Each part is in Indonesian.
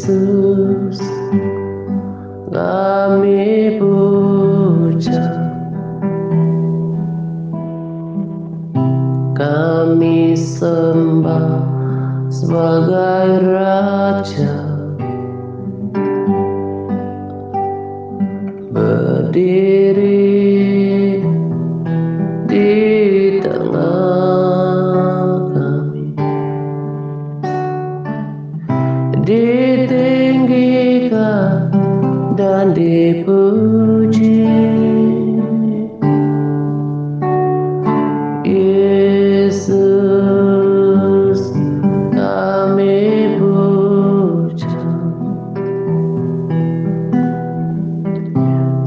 Yesus, kami puja, kami sembah sebagai Raja, berdiri di tengah kami, ditinggikan dan dipuji. Yesus, kami puja,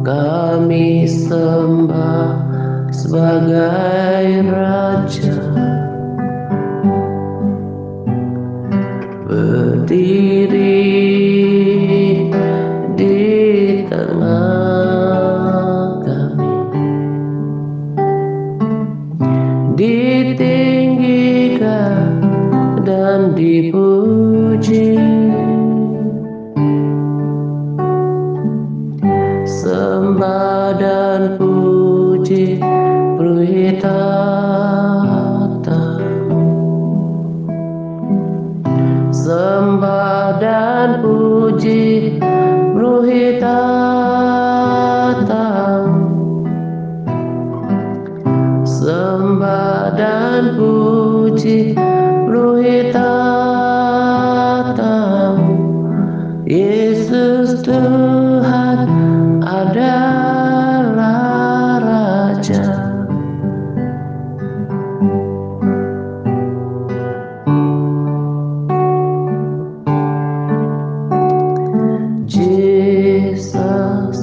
kami sembah sebagai Raja, berdiri di tengah kami, ditinggikan dan dipuji. Sembah dan puji beri tatamu, sembah dan puji beri tatamu, sembah dan puji beri tatamu. Yesus Tuhan adalah Raja. Jesus,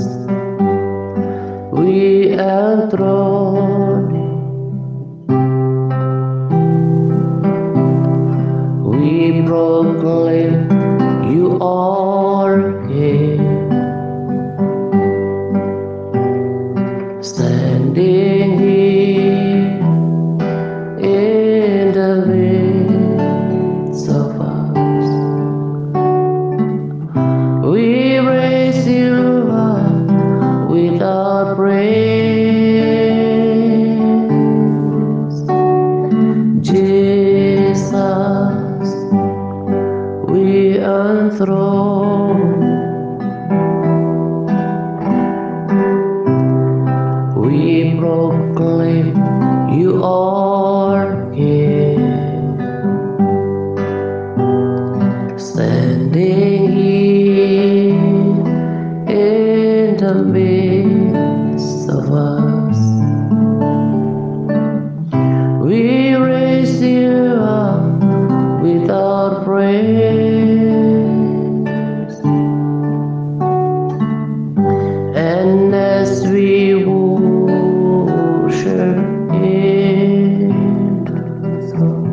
we enthrone you, we proclaim you are King, standing here in the midst of us. We raise you up with our praise. Jesus, we enthrone, we proclaim you are King, standing here in the midst of us. We raise you up with our praise, and as we worship in the throne,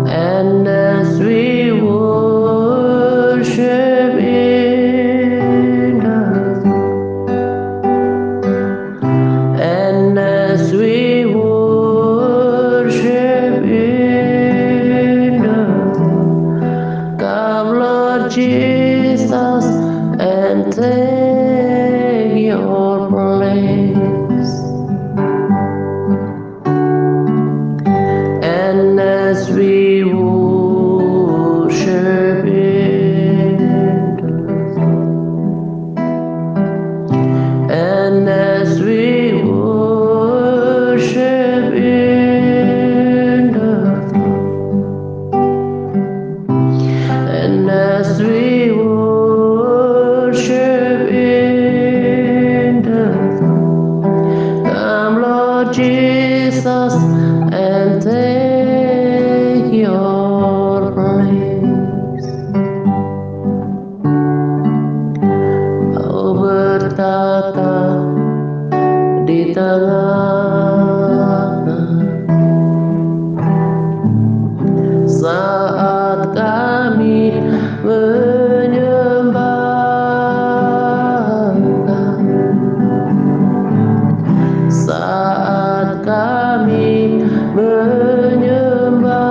and as we worship in the throne, and as we worship in the throne, come Lord Jesus and take your place. And as we worship in the throne, and as we worship in the throne, and as we worship in the throne, come Lord Jesus and take your place. Kau bertata di tengah saat kami menyembah, saat kami menyembah,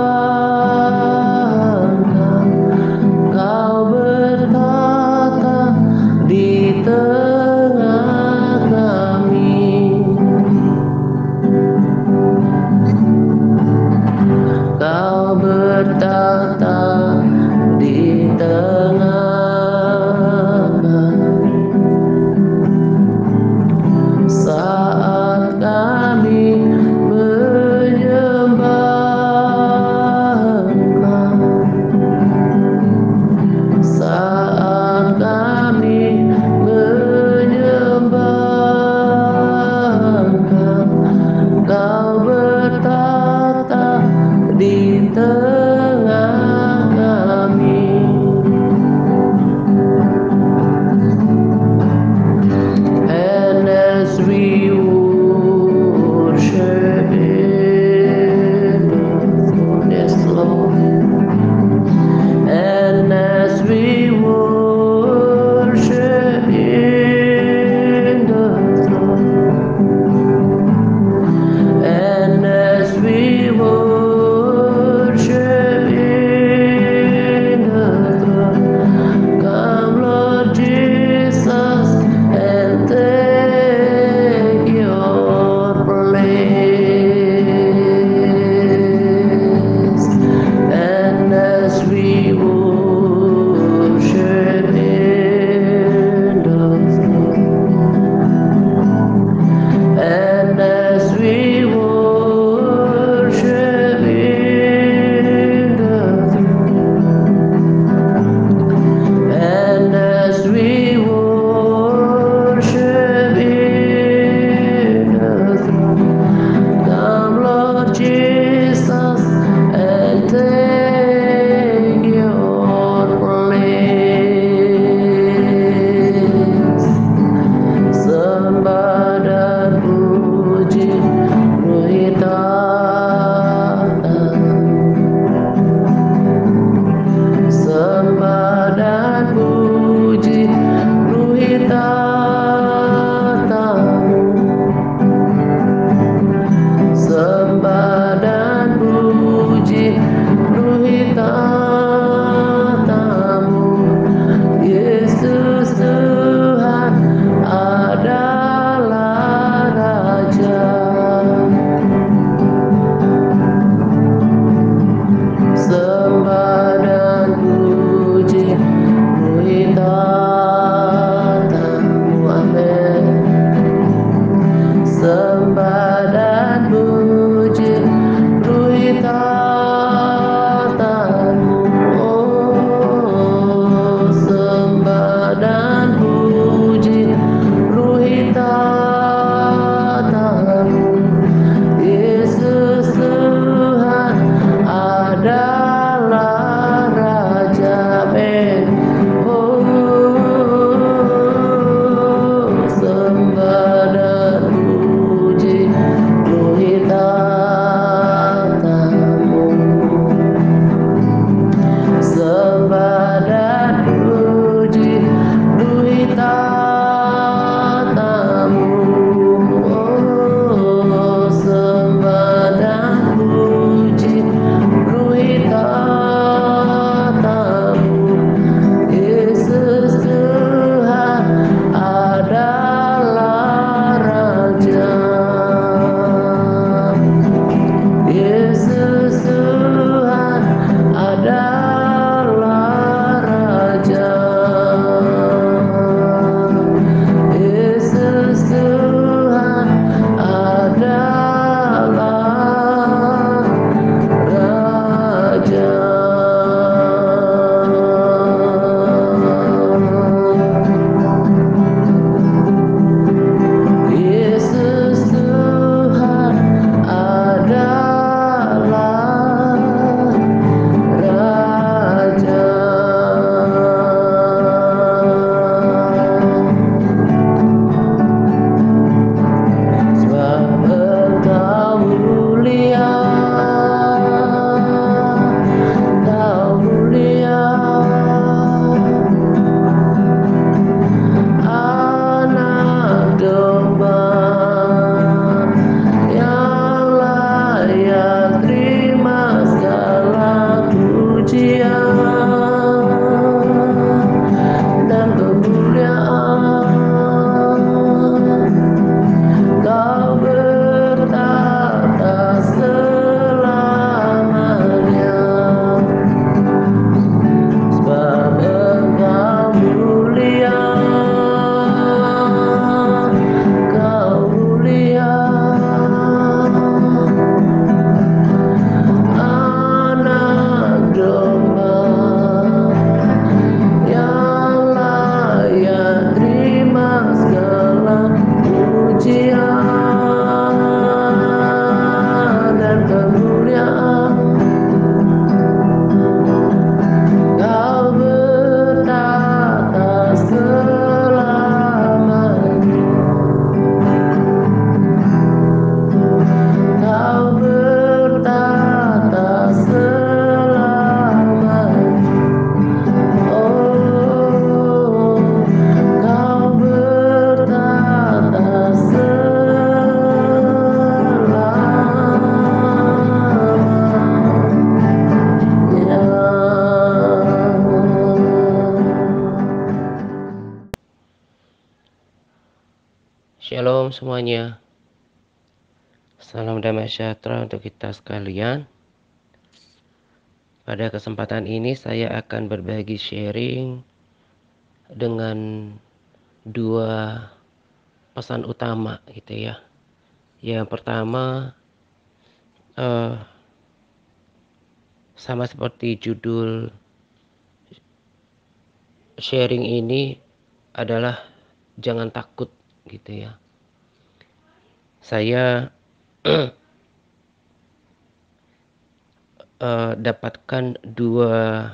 Shalom semuanya. Salam damai sejahtera untuk kita sekalian. Pada kesempatan ini saya akan berbagi sharing dengan dua pesan utama gitu ya. Yang pertama sama seperti judul sharing ini adalah jangan takut gitu ya. Saya dapatkan dua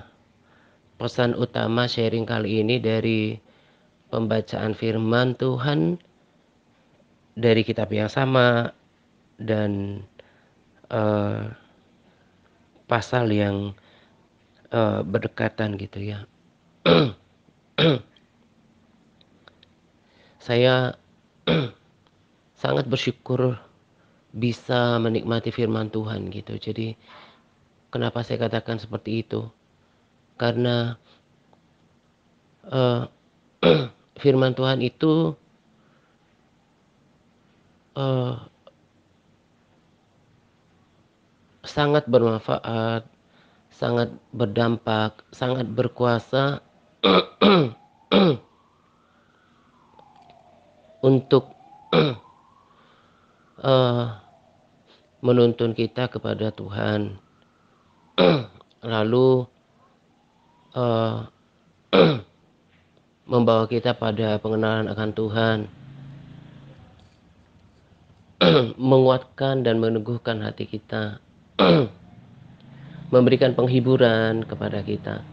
pesan utama sharing kali ini dari pembacaan firman Tuhan dari kitab yang sama dan pasal yang berdekatan gitu ya. Saya sangat bersyukur bisa menikmati firman Tuhan gitu. Jadi kenapa saya katakan seperti itu? Karena firman Tuhan itu sangat bermanfaat, sangat berdampak, sangat berkuasa untuk menuntun kita kepada Tuhan. Lalu membawa kita pada pengenalan akan Tuhan. Menguatkan dan meneguhkan hati kita. Memberikan penghiburan kepada kita.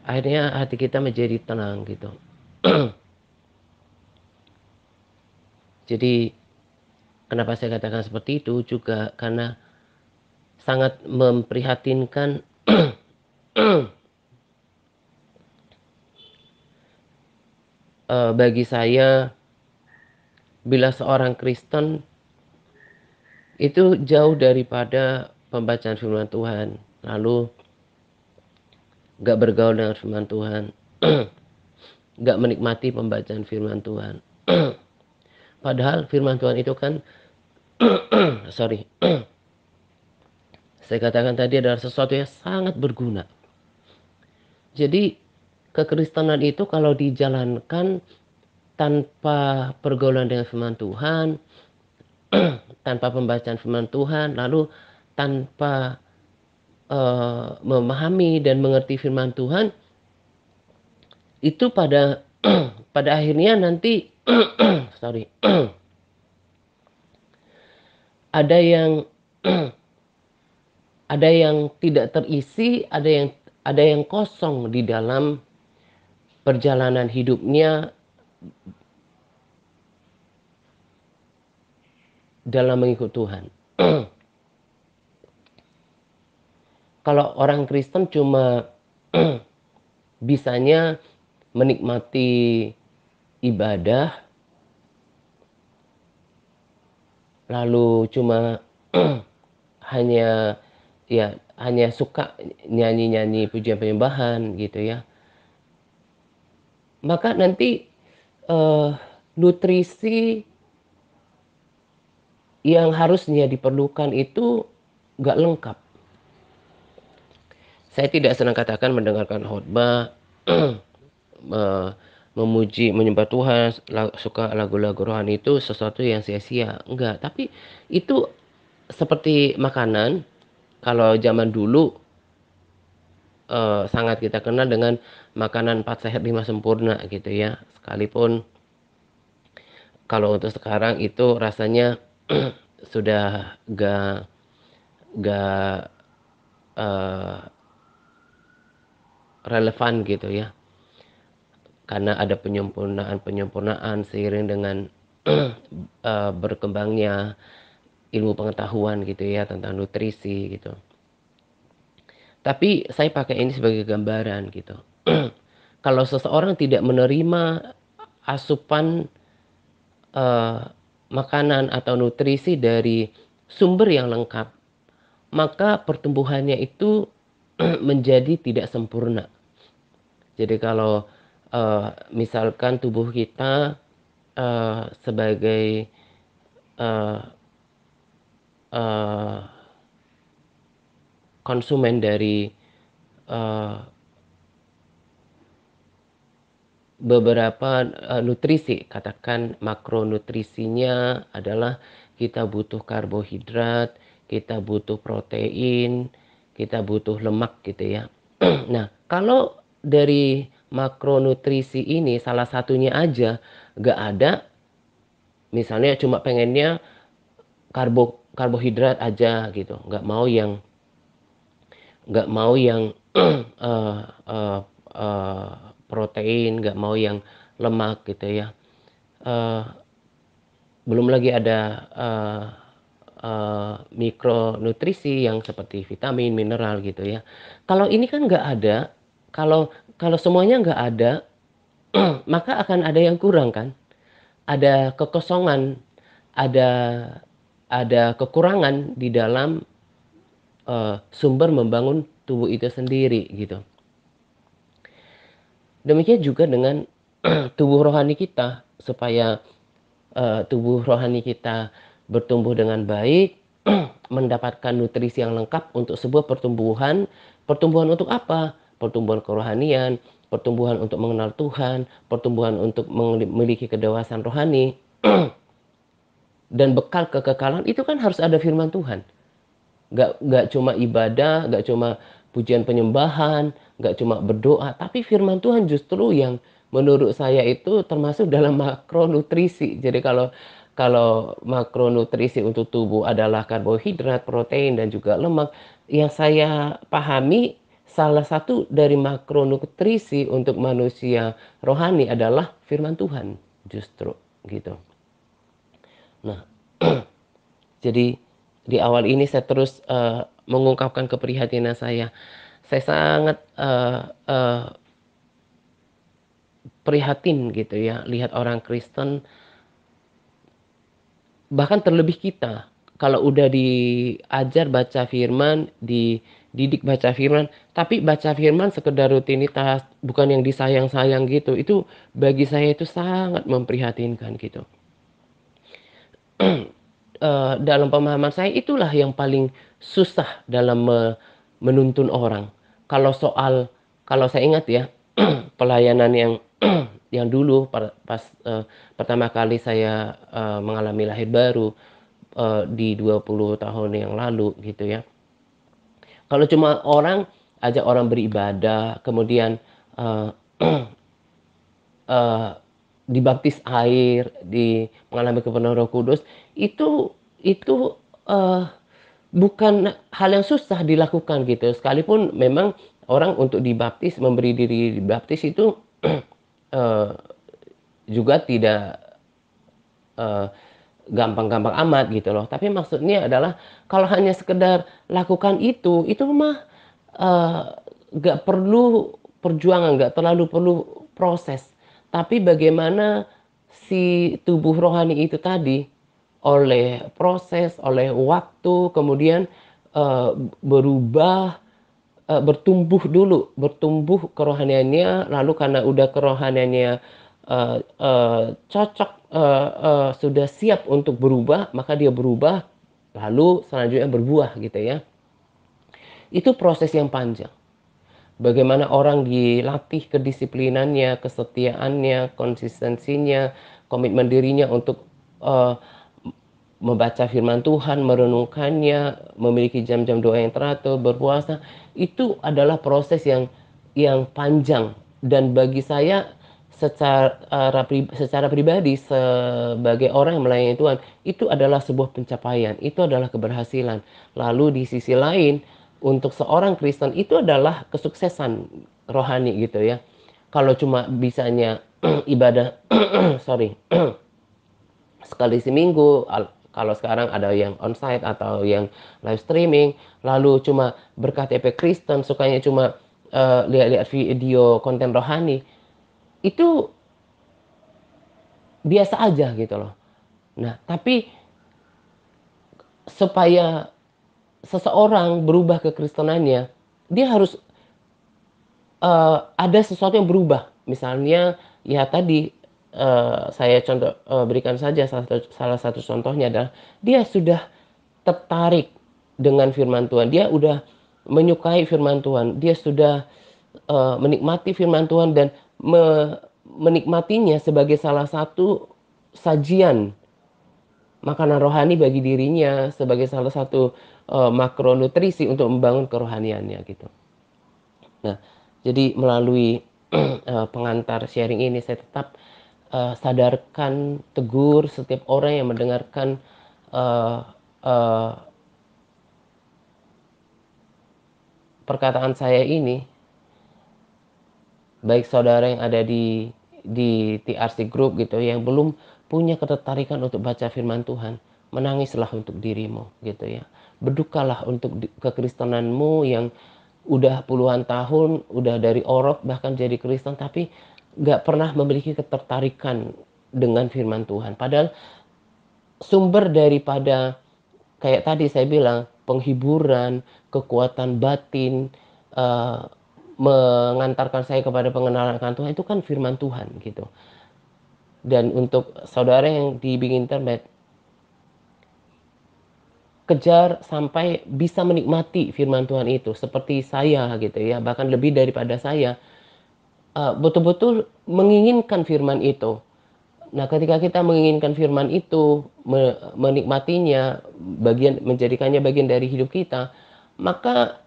Akhirnya hati kita menjadi tenang gitu. Jadi kenapa saya katakan seperti itu juga karena sangat memprihatinkan bagi saya bila seorang Kristen itu jauh daripada pembacaan firman Tuhan, lalu gak bergaul dengan firman Tuhan, gak menikmati pembacaan firman Tuhan. Padahal firman Tuhan itu kan saya katakan tadi adalah sesuatu yang sangat berguna. Jadi kekristenan itu kalau dijalankan tanpa pergaulan dengan firman Tuhan, tanpa pembacaan firman Tuhan, lalu tanpa memahami dan mengerti firman Tuhan, itu pada pada akhirnya nanti ada yang ada yang tidak terisi, ada yang kosong di dalam perjalanan hidupnya dalam mengikut Tuhan. Kalau orang Kristen cuma bisanya menikmati ibadah, lalu cuma hanya suka nyanyi-nyanyi pujian penyembahan gitu ya, maka nanti nutrisi yang harusnya diperlukan itu gak lengkap. Saya tidak senang katakan mendengarkan khotbah, memuji, menyembah Tuhan, suka lagu-lagu rohani itu sesuatu yang sia-sia. Enggak, tapi itu seperti makanan. Kalau zaman dulu sangat kita kenal dengan makanan 4 sehat 5 sempurna gitu ya. Sekalipun kalau untuk sekarang itu rasanya sudah gak relevan gitu ya, karena ada penyempurnaan seiring dengan berkembangnya ilmu pengetahuan gitu ya tentang nutrisi gitu. Tapi saya pakai ini sebagai gambaran gitu. Kalau seseorang tidak menerima asupan makanan atau nutrisi dari sumber yang lengkap, maka pertumbuhannya itu menjadi tidak sempurna. Jadi kalau misalkan tubuh kita sebagai eee eee, konsumen dari, eee, beberapa, nutrisi, katakan makronutrisinya adalah kita butuh karbohidrat, kita butuh protein, kita butuh lemak gitu ya. Nah, kalau dari makronutrisi ini salah satunya aja nggak ada, misalnya cuma pengennya karbohidrat aja gitu, nggak mau yang eee eee eee, protein, nggak mau yang lemak gitu ya. Eee, Belum lagi ada, mikronutrisi yang seperti vitamin, mineral gitu ya. Kalau ini kan nggak ada, kalau kalau semuanya nggak ada, maka akan ada yang kurang kan? Ada kekosongan, ada kekurangan di dalam, sumber membangun tubuh itu sendiri gitu. Demikian juga dengan tubuh rohani kita, supaya, tubuh rohani kita bertumbuh dengan baik, mendapatkan nutrisi yang lengkap untuk sebuah pertumbuhan. Pertumbuhan untuk apa? Pertumbuhan kerohanian, pertumbuhan untuk mengenal Tuhan, pertumbuhan untuk memiliki kedewasaan rohani, dan bekal kekekalan itu kan harus ada firman Tuhan. Nggak cuma ibadah, nggak cuma pujian penyembahan, nggak cuma berdoa, tapi firman Tuhan justru yang menurut saya itu termasuk dalam makronutrisi. Jadi kalau kalau makronutrisi untuk tubuh adalah karbohidrat, protein, dan juga lemak, yang saya pahami salah satu dari makronutrisi untuk manusia rohani adalah firman Tuhan, justru gitu. Nah, jadi di awal ini saya terus, mengungkapkan keprihatinan saya. Saya sangat, prihatin gitu ya, lihat orang Kristen, bahkan terlebih kita, kalau udah diajar baca firman, dididik baca firman, tapi baca firman sekedar rutinitas, bukan yang disayang-sayang gitu, itu bagi saya itu sangat memprihatinkan gitu. Dalam pemahaman saya itulah yang paling susah dalam menuntun orang. Kalau soal kalau saya ingat ya, pelayanan yang yang dulu pas, pertama kali saya, mengalami lahir baru, di 20 tahun yang lalu gitu ya. Kalau cuma ajak orang beribadah, kemudian, eee eee, dibaptis air, mengalami kepenuhan Roh Kudus, itu, eee, bukan hal yang susah dilakukan gitu. Sekalipun memang orang untuk dibaptis, memberi diri dibaptis itu, eee, juga tidak, eee, gampang-gampang amat gitu loh. Tapi maksudnya adalah kalau hanya sekedar lakukan itu mah, eee, nggak perlu perjuangan, nggak terlalu perlu proses. Tapi bagaimana si tubuh rohani itu tadi, oleh proses, oleh waktu, kemudian, eee, berubah, bertumbuh dulu, bertumbuh kerohaniannya, lalu karena udah kerohaniannya, cocok, sudah siap untuk berubah, maka dia berubah, lalu selanjutnya berbuah gitu ya. Itu proses yang panjang. Bagaimana orang dilatih kedisiplinannya, kesetiaannya, konsistensinya, komitmen dirinya untuk, eee, membaca firman Tuhan, merenungkannya, memiliki jam-jam doa yang teratur, berpuasa, itu adalah proses yang panjang. Dan bagi saya secara pribadi sebagai orang yang melayani Tuhan, itu adalah sebuah pencapaian, itu adalah keberhasilan. Lalu di sisi lain, untuk seorang Kristen itu adalah kesuksesan rohani gitu ya. Kalau cuma bisanya ibadah sorry, sekali seminggu, kalau sekarang ada yang onsite atau yang live streaming, lalu cuma berKTP Kristen, sukanya cuma, lihat-lihat video konten rohani, itu biasa aja gitu loh. Nah, tapi supaya seseorang berubah kekristenannya, dia harus, ada sesuatu yang berubah. Misalnya, ya tadi, saya berikan saja salah satu contohnya adalah dia sudah tertarik dengan firman Tuhan. Dia udah menyukai firman Tuhan. Dia sudah menikmati firman Tuhan dan menikmatinya sebagai salah satu sajian makanan rohani bagi dirinya, sebagai salah satu makronutrisi untuk membangun kerohaniannya gitu. Nah, jadi melalui pengantar sharing ini saya tetap sadarkan, tegur setiap orang yang mendengarkan uh, uh, perkataan saya ini, baik saudara yang ada di TRC Group gitu yang belum punya ketertarikan untuk baca firman Tuhan, menangislah untuk dirimu gitu ya. Berdukalah untuk kekristenanmu yang udah puluhan tahun, udah dari orok bahkan jadi Kristen tapi gak pernah memiliki ketertarikan dengan firman Tuhan. Padahal sumber daripada kayak tadi saya bilang penghiburan, kekuatan batin, uh, mengantarkan saya kepada pengenalan akan Tuhan itu kan firman Tuhan gitu. Dan untuk saudara yang di Bing Internet, kejar sampai bisa menikmati firman Tuhan itu seperti saya gitu ya, bahkan lebih daripada saya, betul-betul menginginkan firman itu. Nah, ketika kita menginginkan firman itu, menikmatinya, menjadikannya bagian dari hidup kita, maka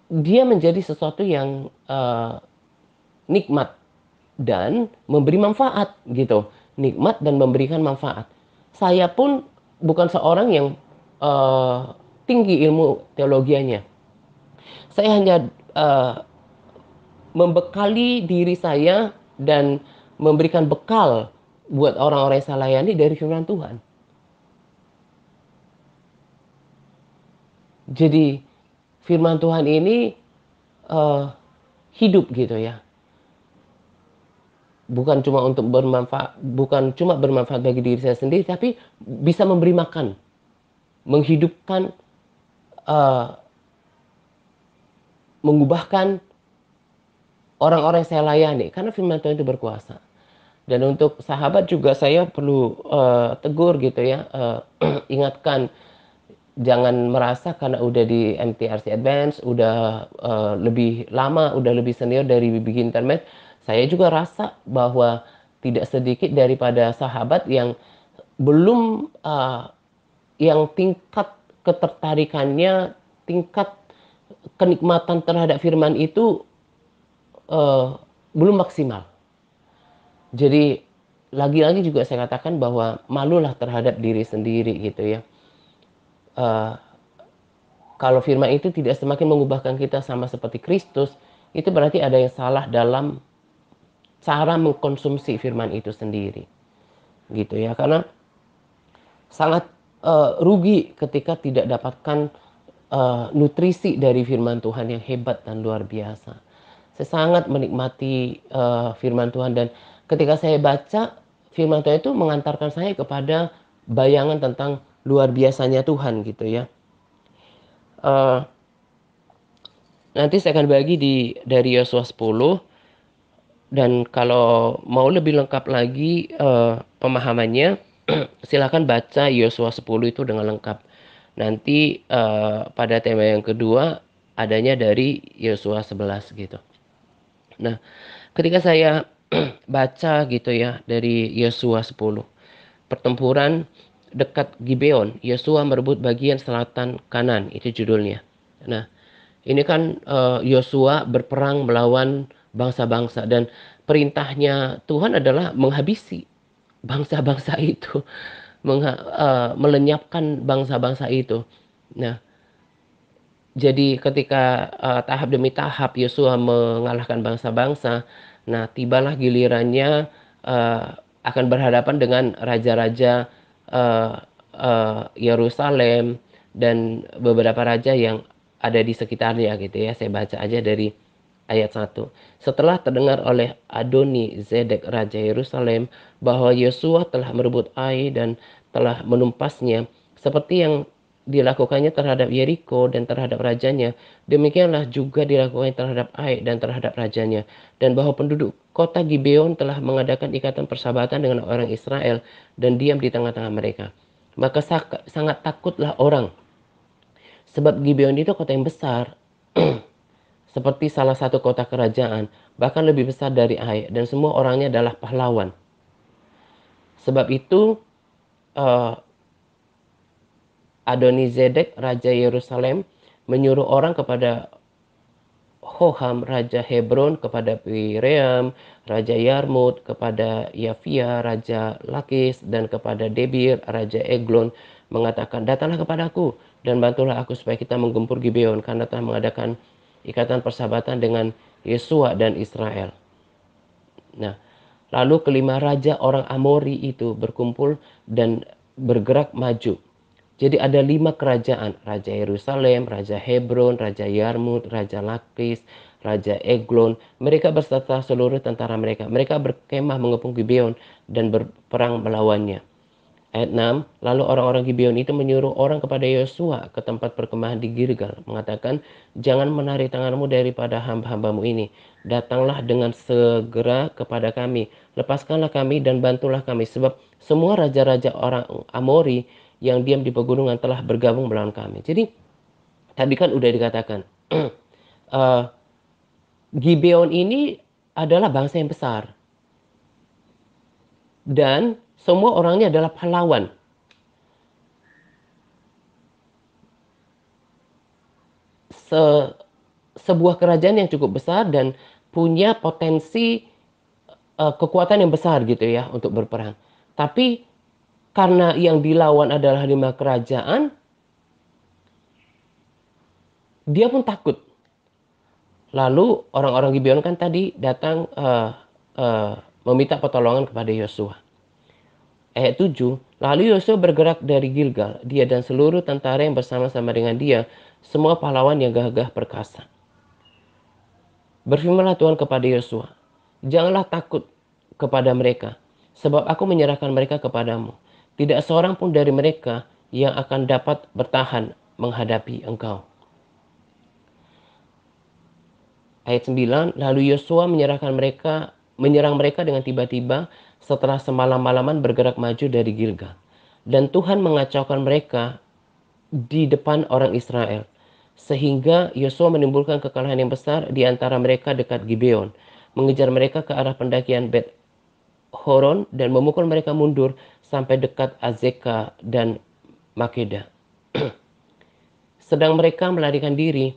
dia menjadi sesuatu yang nikmat dan memberi manfaat gitu. Nikmat dan memberikan manfaat. Saya pun bukan seorang yang tinggi ilmu teologianya. Saya hanya membekali diri saya dan memberikan bekal buat orang-orang yang saya layani dari firman Tuhan. Jadi firman Tuhan ini hidup gitu ya. Bukan cuma bermanfaat bagi diri saya sendiri, tapi bisa memberi makan, menghidupkan, mengubahkan orang-orang yang saya layani, karena firman Tuhan itu berkuasa. Dan untuk sahabat juga saya perlu tegur gitu ya, ingatkan jangan merasa karena udah di MTRC Advance, udah lebih lama, udah lebih senior dari Big Internet, saya juga rasa bahwa tidak sedikit daripada sahabat yang belum yang tingkat ketertarikannya, tingkat kenikmatan terhadap firman itu belum maksimal. Jadi lagi-lagi juga saya katakan bahwa malulah terhadap diri sendiri gitu ya. Kalau firman itu tidak semakin mengubahkan kita sama seperti Kristus, itu berarti ada yang salah dalam cara mengkonsumsi firman itu sendiri. Gitu ya, karena sangat rugi ketika tidak dapatkan nutrisi dari firman Tuhan yang hebat dan luar biasa. Saya sangat menikmati firman Tuhan dan ketika saya baca firman Tuhan itu mengantarkan saya kepada bayangan tentang luar biasanya Tuhan gitu ya. Nanti saya akan bagi dari Yosua 10 dan kalau mau lebih lengkap lagi pemahamannya silakan baca Yosua 10 itu dengan lengkap. Nanti pada tema yang kedua adanya dari Yosua 11 gitu. Nah, ketika saya baca gitu ya dari Yosua 10, pertempuran dekat Gibeon, Yosua merebut bagian selatan kanan, itu judulnya. Nah, ini kan Yosua berperang melawan bangsa-bangsa dan perintahnya Tuhan adalah menghabisi bangsa-bangsa itu, melenyapkan bangsa-bangsa itu. Nah, jadi ketika tahap demi tahap Yosua mengalahkan bangsa-bangsa, nah tibalah gilirannya akan berhadapan dengan raja-raja Yerusalem dan beberapa raja yang ada di sekitarnya gitu ya. Saya baca aja dari ayat 1. Setelah terdengar oleh Adoni Zedek Raja Yerusalem bahwa Yosua telah merebut Ai dan telah menumpasnya seperti yang dilakukannya terhadap Yeriko dan terhadap rajanya, demikianlah juga dilakukannya terhadap Ai dan terhadap rajanya. Dan bahwa penduduk kota Gibeon telah mengadakan ikatan persahabatan dengan orang Israel dan diam di tengah-tengah mereka. Maka sangat takutlah orang, sebab Gibeon itu kota yang besar, seperti salah satu kota kerajaan, bahkan lebih besar dari Ai, dan semua orangnya adalah pahlawan. Sebab itu Adonizedek, Raja Yerusalem, menyuruh orang kepada Hoham, Raja Hebron, kepada Piream, Raja Yarmut, kepada Yafia, Raja Lakis, dan kepada Debir, Raja Eglon, mengatakan, datanglah kepadaku, dan bantulah aku supaya kita menggempur Gibeon, karena telah mengadakan ikatan persahabatan dengan Yesua dan Israel. Nah, lalu kelima raja orang Amori itu berkumpul dan bergerak maju. Jadi ada 5 kerajaan, Raja Yerusalem, Raja Hebron, Raja Yarmut, Raja Lakis, Raja Eglon. Mereka berserta seluruh tentara mereka. Mereka berkemah mengepung Gibeon dan berperang melawannya. Ayat 6, lalu orang-orang Gibeon itu menyuruh orang kepada Yosua ke tempat perkemahan di Gilgal, mengatakan, jangan menarik tanganmu daripada hamba-hambamu ini. Datanglah dengan segera kepada kami, lepaskanlah kami dan bantulah kami, sebab semua raja-raja orang Amori yang diam di pegunungan telah bergabung melawan kami. Jadi tadi kan udah dikatakan, Gibeon ini adalah bangsa yang besar dan semua orangnya adalah pahlawan. Sebuah kerajaan yang cukup besar dan punya potensi kekuatan yang besar gitu ya untuk berperang. Tapi karena yang dilawan adalah 5 kerajaan, dia pun takut. Lalu orang-orang Gibeon kan tadi datang meminta pertolongan kepada Yosua. Ayat 7, lalu Yosua bergerak dari Gilgal, dia dan seluruh tentara yang bersama-sama dengan dia, semua pahlawan yang gagah perkasa. Berfirmanlah Tuhan kepada Yosua, janganlah takut kepada mereka, sebab aku menyerahkan mereka kepadamu. Tidak seorang pun dari mereka yang akan dapat bertahan menghadapi engkau. Ayat 9, lalu Yosua menyerang mereka dengan tiba-tiba setelah semalam-malaman bergerak maju dari Gilgal. Dan Tuhan mengacaukan mereka di depan orang Israel, sehingga Yosua menimbulkan kekalahan yang besar di antara mereka dekat Gibeon, mengejar mereka ke arah pendakian Bet Horon dan memukul mereka mundur sampai dekat Azeka dan Makeda. Sedang mereka melarikan diri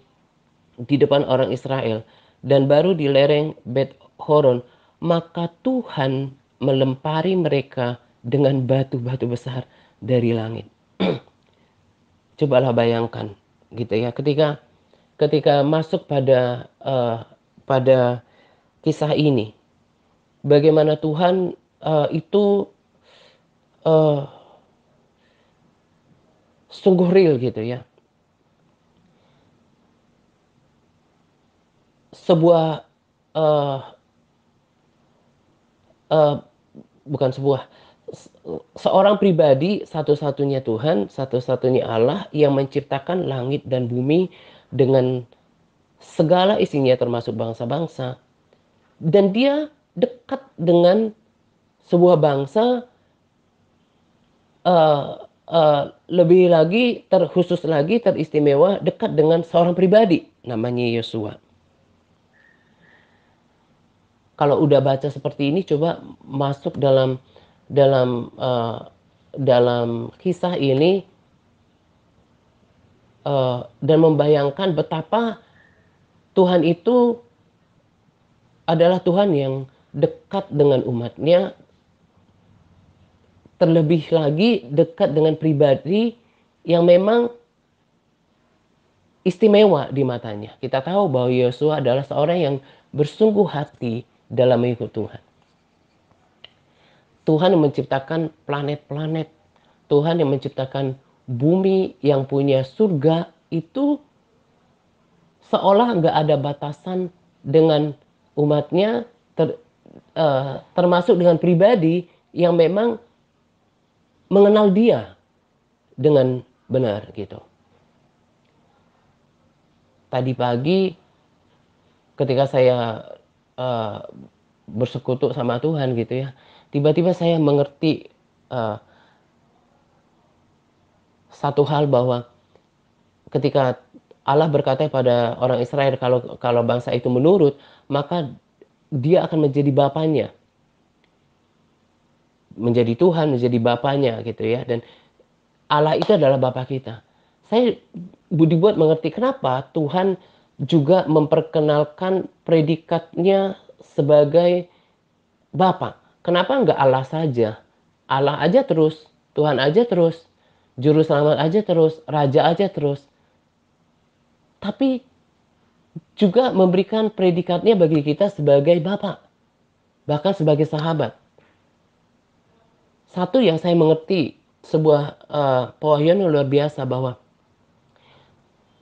di depan orang Israel dan baru di lereng Bet Horon, maka Tuhan melempari mereka dengan batu-batu besar dari langit. Cobalah bayangkan gitu ya, ketika masuk pada kisah ini, bagaimana Tuhan itu sungguh real gitu ya. Sebuah bukan sebuah seorang pribadi, satu-satunya Tuhan, satu-satunya Allah yang menciptakan langit dan bumi dengan segala isinya termasuk bangsa-bangsa. Dan dia dekat dengan sebuah bangsa, lebih lagi, terkhusus lagi, teristimewa, dekat dengan seorang pribadi namanya Yosua. Kalau udah baca seperti ini, coba masuk dalam kisah ini dan membayangkan betapa Tuhan itu adalah Tuhan yang dekat dengan umatnya, terlebih lagi dekat dengan pribadi yang memang istimewa di matanya. Kita tahu bahwa Yosua adalah seorang yang bersungguh hati dalam mengikut Tuhan. Tuhan yang menciptakan planet-planet, Tuhan yang menciptakan bumi yang punya surga, itu seolah nggak ada batasan dengan umatnya, termasuk dengan pribadi yang memang mengenal dia dengan benar gitu. Tadi pagi ketika saya uh, bersekutu sama Tuhan gitu ya, tiba-tiba saya mengerti uh, satu hal bahwa ketika Allah berkata pada orang Israel kalau bangsa itu menurut, maka dia akan menjadi bapanya, menjadi Tuhan, menjadi bapanya gitu ya. Dan Allah itu adalah Bapa kita. Saya dibuat mengerti kenapa Tuhan juga memperkenalkan predikatnya sebagai Bapa. Kenapa enggak Allah saja? Allah aja terus, Tuhan aja terus, Juru Selamat aja terus, Raja aja terus. Tapi juga memberikan predikatnya bagi kita sebagai Bapa, bahkan sebagai sahabat. Satu yang saya mengerti, sebuah poin yang luar biasa bahwa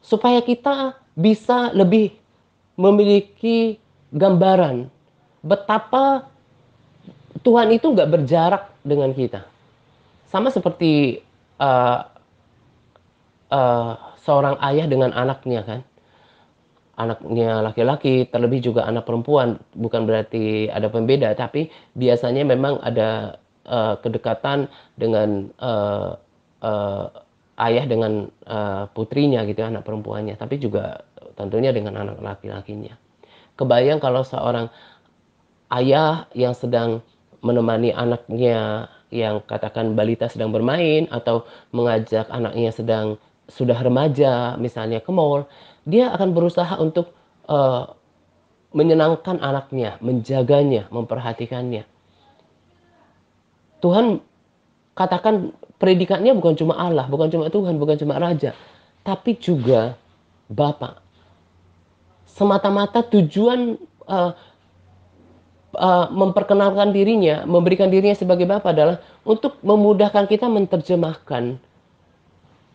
supaya kita bisa lebih memiliki gambaran betapa Tuhan itu nggak berjarak dengan kita. Sama seperti uh, seorang ayah dengan anaknya kan. Anaknya laki-laki, terlebih juga anak perempuan, bukan berarti ada pembeda, tapi biasanya memang ada kedekatan dengan ayah dengan putrinya gitu, anak perempuannya, tapi juga tentunya dengan anak laki-lakinya. Kebayang kalau seorang ayah yang sedang menemani anaknya yang katakan balita sedang bermain atau mengajak anaknya sudah remaja misalnya ke mall, dia akan berusaha untuk uh, menyenangkan anaknya, menjaganya, memperhatikannya. Tuhan katakan predikatnya bukan cuma Allah, bukan cuma Tuhan, bukan cuma Raja, tapi juga Bapa. Semata-mata tujuan uh, memperkenalkan dirinya, memberikan dirinya sebagai Bapa adalah untuk memudahkan kita menerjemahkan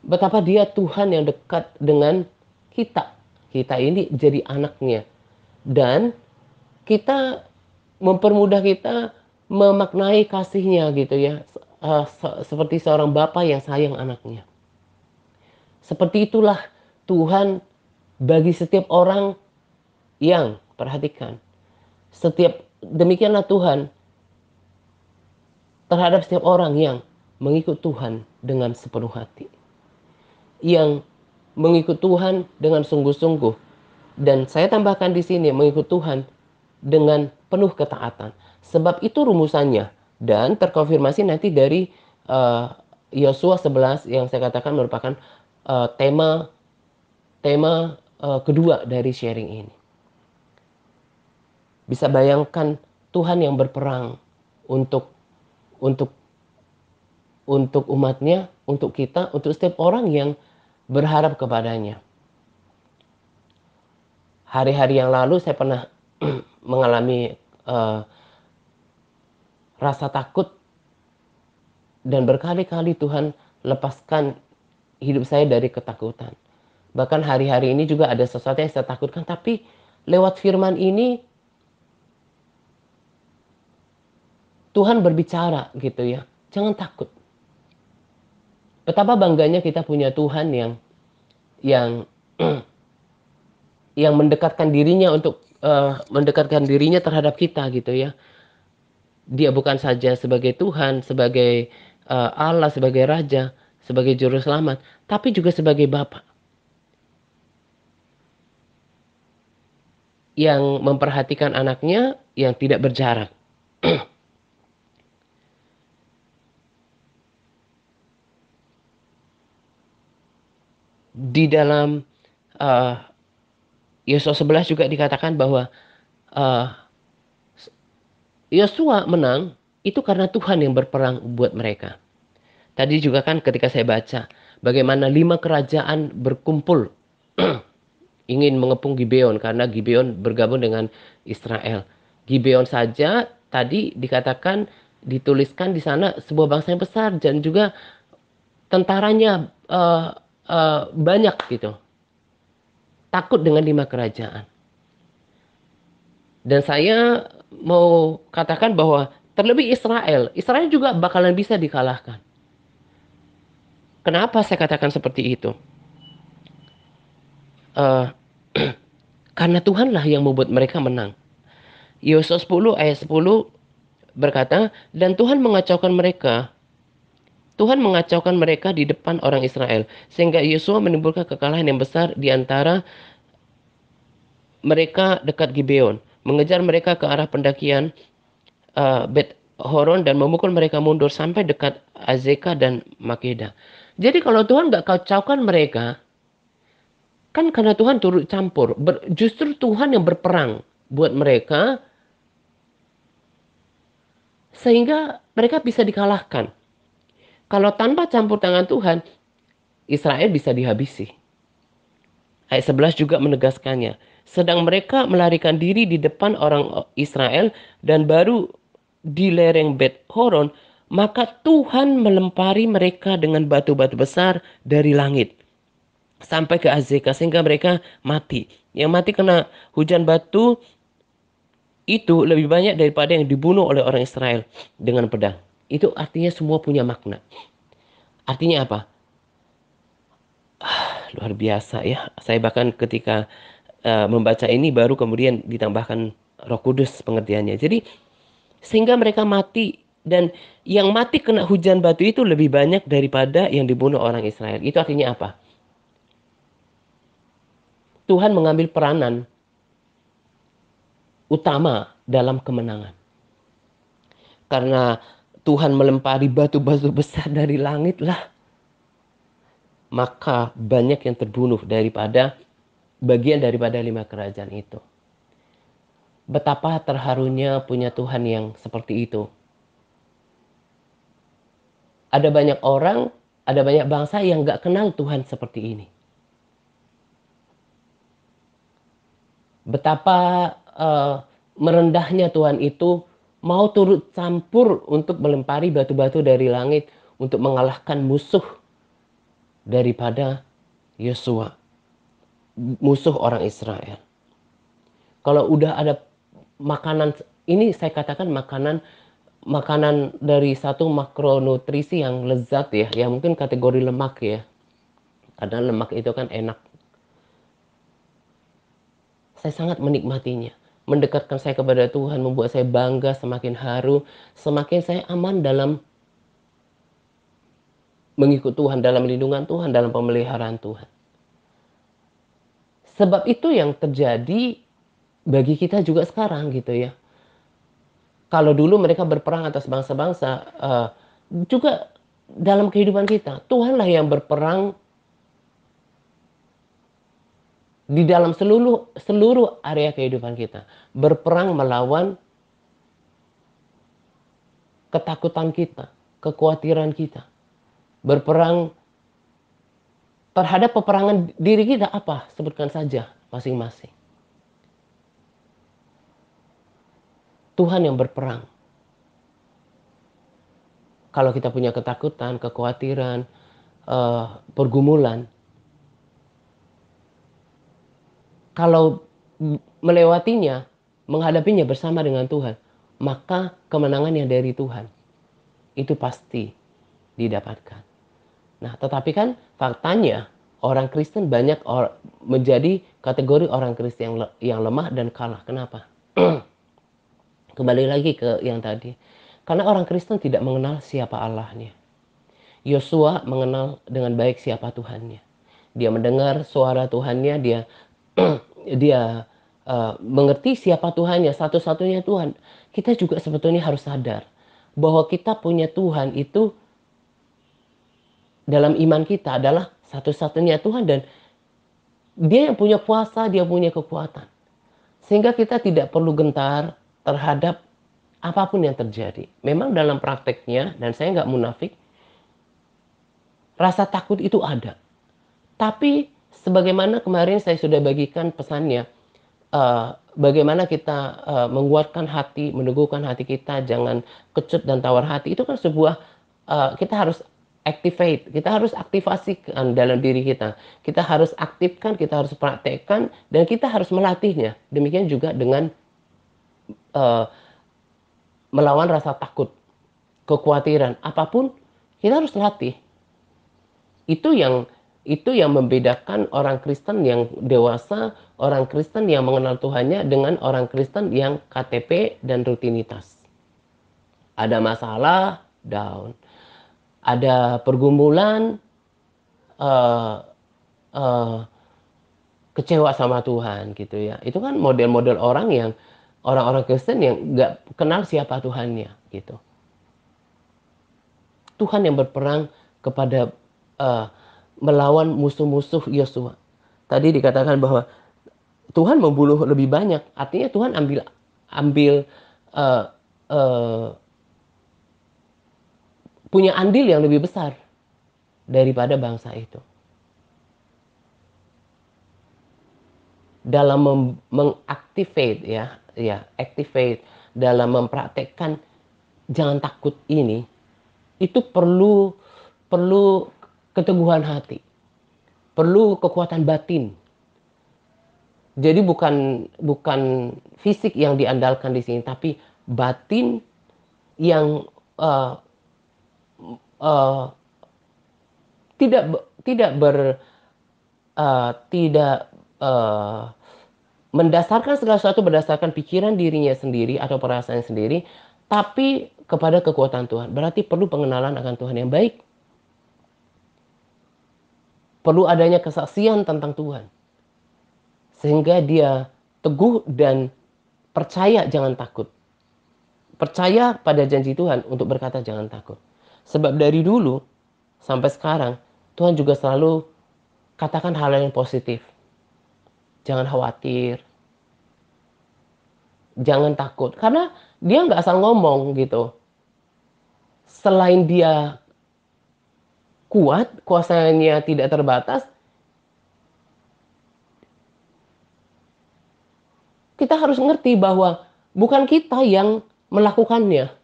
betapa dia Tuhan yang dekat dengan kita. Kita ini jadi anaknya. Dan kita mempermudah kita memaknai kasihnya gitu ya. Seperti seorang Bapa yang sayang anaknya. Seperti itulah Tuhan bagi setiap orang yang, perhatikan, demikianlah Tuhan terhadap setiap orang yang mengikut Tuhan dengan sepenuh hati. Yang mengikut Tuhan dengan sungguh-sungguh. Dan saya tambahkan di sini mengikut Tuhan dengan penuh ketaatan. Sebab itu rumusannya. Dan terkonfirmasi nanti dari Yosua 11 yang saya katakan merupakan tema kedua dari sharing ini. Bisa bayangkan Tuhan yang berperang untuk untuk untuk umatnya, untuk kita, untuk setiap orang yang berharap kepadanya. Hari-hari yang lalu saya pernah mengalami rasa takut dan berkali-kali Tuhan lepaskan hidup saya dari ketakutan. Bahkan hari-hari ini juga ada sesuatu yang saya takutkan, tapi lewat firman ini Tuhan berbicara gitu ya. Jangan takut. Betapa bangganya kita punya Tuhan yang yang mendekatkan dirinya untuk mendekatkan dirinya terhadap kita gitu ya. Dia bukan saja sebagai Tuhan, sebagai Allah, sebagai Raja, sebagai Juru Selamat, tapi juga sebagai Bapa yang memperhatikan anaknya yang tidak berjarak. Di dalam uh, Yosua 11 juga dikatakan bahwa uh, Yosua menang itu karena Tuhan yang berperang buat mereka. Tadi juga kan ketika saya baca bagaimana 5 kerajaan berkumpul ingin mengepung Gibeon karena Gibeon bergabung dengan Israel. Gibeon saja tadi dikatakan dituliskan di sana sebuah bangsa yang besar dan juga tentaranya banyak gitu. Takut dengan 5 kerajaan. Dan saya mau katakan bahwa terlebih Israel juga bakalan bisa dikalahkan. Kenapa saya katakan seperti itu? Eh, karena Tuhanlah yang membuat mereka menang. Yosua 10 ayat 10 berkata, dan Tuhan mengacaukan mereka di depan orang Israel, sehingga Yosua menimbulkan kekalahan yang besar di antara mereka dekat Gibeon, mengejar mereka ke arah pendakian Bet Horon dan memukul mereka mundur sampai dekat Azeka dan Makeda. Jadi kalau Tuhan nggak kacaukan mereka, kan karena Tuhan turut campur. Justru Tuhan yang berperang buat mereka, sehingga mereka bisa dikalahkan. Kalau tanpa campur tangan Tuhan, Israel bisa dihabisi. Ayat 11 juga menegaskannya. Sedang mereka melarikan diri di depan orang Israel dan baru di lereng Bet Horon, maka Tuhan melempari mereka dengan batu-batu besar dari langit sampai ke Azeka sehingga mereka mati. Yang mati kena hujan batu itu lebih banyak daripada yang dibunuh oleh orang Israel dengan pedang. Itu artinya semua punya makna. Artinya apa? Luar biasa ya. Saya bahkan ketika membaca ini baru kemudian ditambahkan Roh Kudus pengertiannya. Jadi sehingga mereka mati dan yang mati kena hujan batu itu lebih banyak daripada yang dibunuh orang Israel. Itu artinya apa? Tuhan mengambil peranan utama dalam kemenangan. Karena Tuhan melempari batu-batu besar dari langit lah, maka banyak yang terbunuh daripada bagian daripada 5 kerajaan itu. Betapa terharunya punya Tuhan yang seperti itu. Ada banyak orang, ada banyak bangsa yang gak kenal Tuhan seperti ini. Betapa merendahnya Tuhan itu mau turut campur untuk melempari batu-batu dari langit untuk mengalahkan musuh daripada Yosua, musuh orang Israel. Kalau udah ada makanan, ini saya katakan makanan dari satu makronutrisi yang lezat ya, ya mungkin kategori lemak ya, karena lemak itu kan enak. Saya sangat menikmatinya. Mendekatkan saya kepada Tuhan, membuat saya bangga, semakin haru, semakin saya aman dalam mengikut Tuhan, dalam lindungan Tuhan, dalam pemeliharaan Tuhan. Sebab itu yang terjadi bagi kita juga sekarang gitu ya. Kalau dulu mereka berperang atas bangsa-bangsa, juga dalam kehidupan kita, Tuhanlah yang berperang di dalam seluruh area kehidupan kita. Berperang melawan ketakutan kita, kekhawatiran kita. Berperang terhadap peperangan diri kita apa? Sebutkan saja masing-masing. Tuhan yang berperang. Kalau kita punya ketakutan, kekhawatiran, pergumulan, kalau melewatinya, menghadapinya bersama dengan Tuhan, maka kemenangan yang dari Tuhan itu pasti didapatkan. Nah, tetapi kan faktanya orang Kristen banyak menjadi kategori orang Kristen yang lemah dan kalah. Kenapa? Kembali lagi ke yang tadi. Karena orang Kristen tidak mengenal siapa Allahnya. Yosua mengenal dengan baik siapa Tuhannya. Dia mendengar suara Tuhannya, dia mengerti siapa Tuhannya, satu-satunya Tuhan. Kita juga sebetulnya harus sadar bahwa kita punya Tuhan itu dalam iman kita adalah satu-satunya Tuhan dan Dia yang punya kuasa, Dia punya kekuatan. Sehingga kita tidak perlu gentar terhadap apapun yang terjadi. Memang dalam prakteknya, dan saya nggak munafik, rasa takut itu ada. Tapi sebagaimana kemarin saya sudah bagikan pesannya, bagaimana kita menguatkan hati, meneguhkan hati kita, jangan kecut dan tawar hati. Itu kan sebuah, kita harus activate, kita harus aktivasikan dalam diri kita. Kita harus aktifkan, kita harus praktekkan, dan kita harus melatihnya. Demikian juga dengan uh, melawan rasa takut, kekhawatiran, apapun kita harus latih. Itu yang membedakan orang Kristen yang dewasa, orang Kristen yang mengenal Tuhannya dengan orang Kristen yang KTP dan rutinitas. Ada masalah, down. Ada pergumulan, eh, eh, kecewa sama Tuhan gitu ya. Itu kan model-model orang-orang Kristen yang nggak kenal siapa Tuhannya gitu. Tuhan yang berperang kepada uh, melawan musuh-musuh Yosua. Tadi dikatakan bahwa Tuhan membunuh lebih banyak, artinya Tuhan ambil uh, uh, punya andil yang lebih besar daripada bangsa itu. Dalam mengaktifate activate dalam mempraktekkan jangan takut ini, itu perlu perlu keteguhan hati, perlu kekuatan batin. Jadi bukan fisik yang diandalkan di sini, tapi batin yang uh, uh, tidak tidak ber tidak mendasarkan segala sesuatu berdasarkan pikiran dirinya sendiri atau perasaan sendiri, tapi kepada kekuatan Tuhan. Berarti perlu pengenalan akan Tuhan yang baik. Perlu adanya kesaksian tentang Tuhan. Sehingga dia teguh dan percaya jangan takut. Percaya pada janji Tuhan untuk berkata jangan takut. Sebab dari dulu sampai sekarang, Tuhan juga selalu katakan hal yang positif. Jangan khawatir. Jangan takut. Karena dia nggak asal ngomong gitu. Selain dia kuat, kuasanya tidak terbatas, kita harus ngerti bahwa bukan kita yang melakukannya.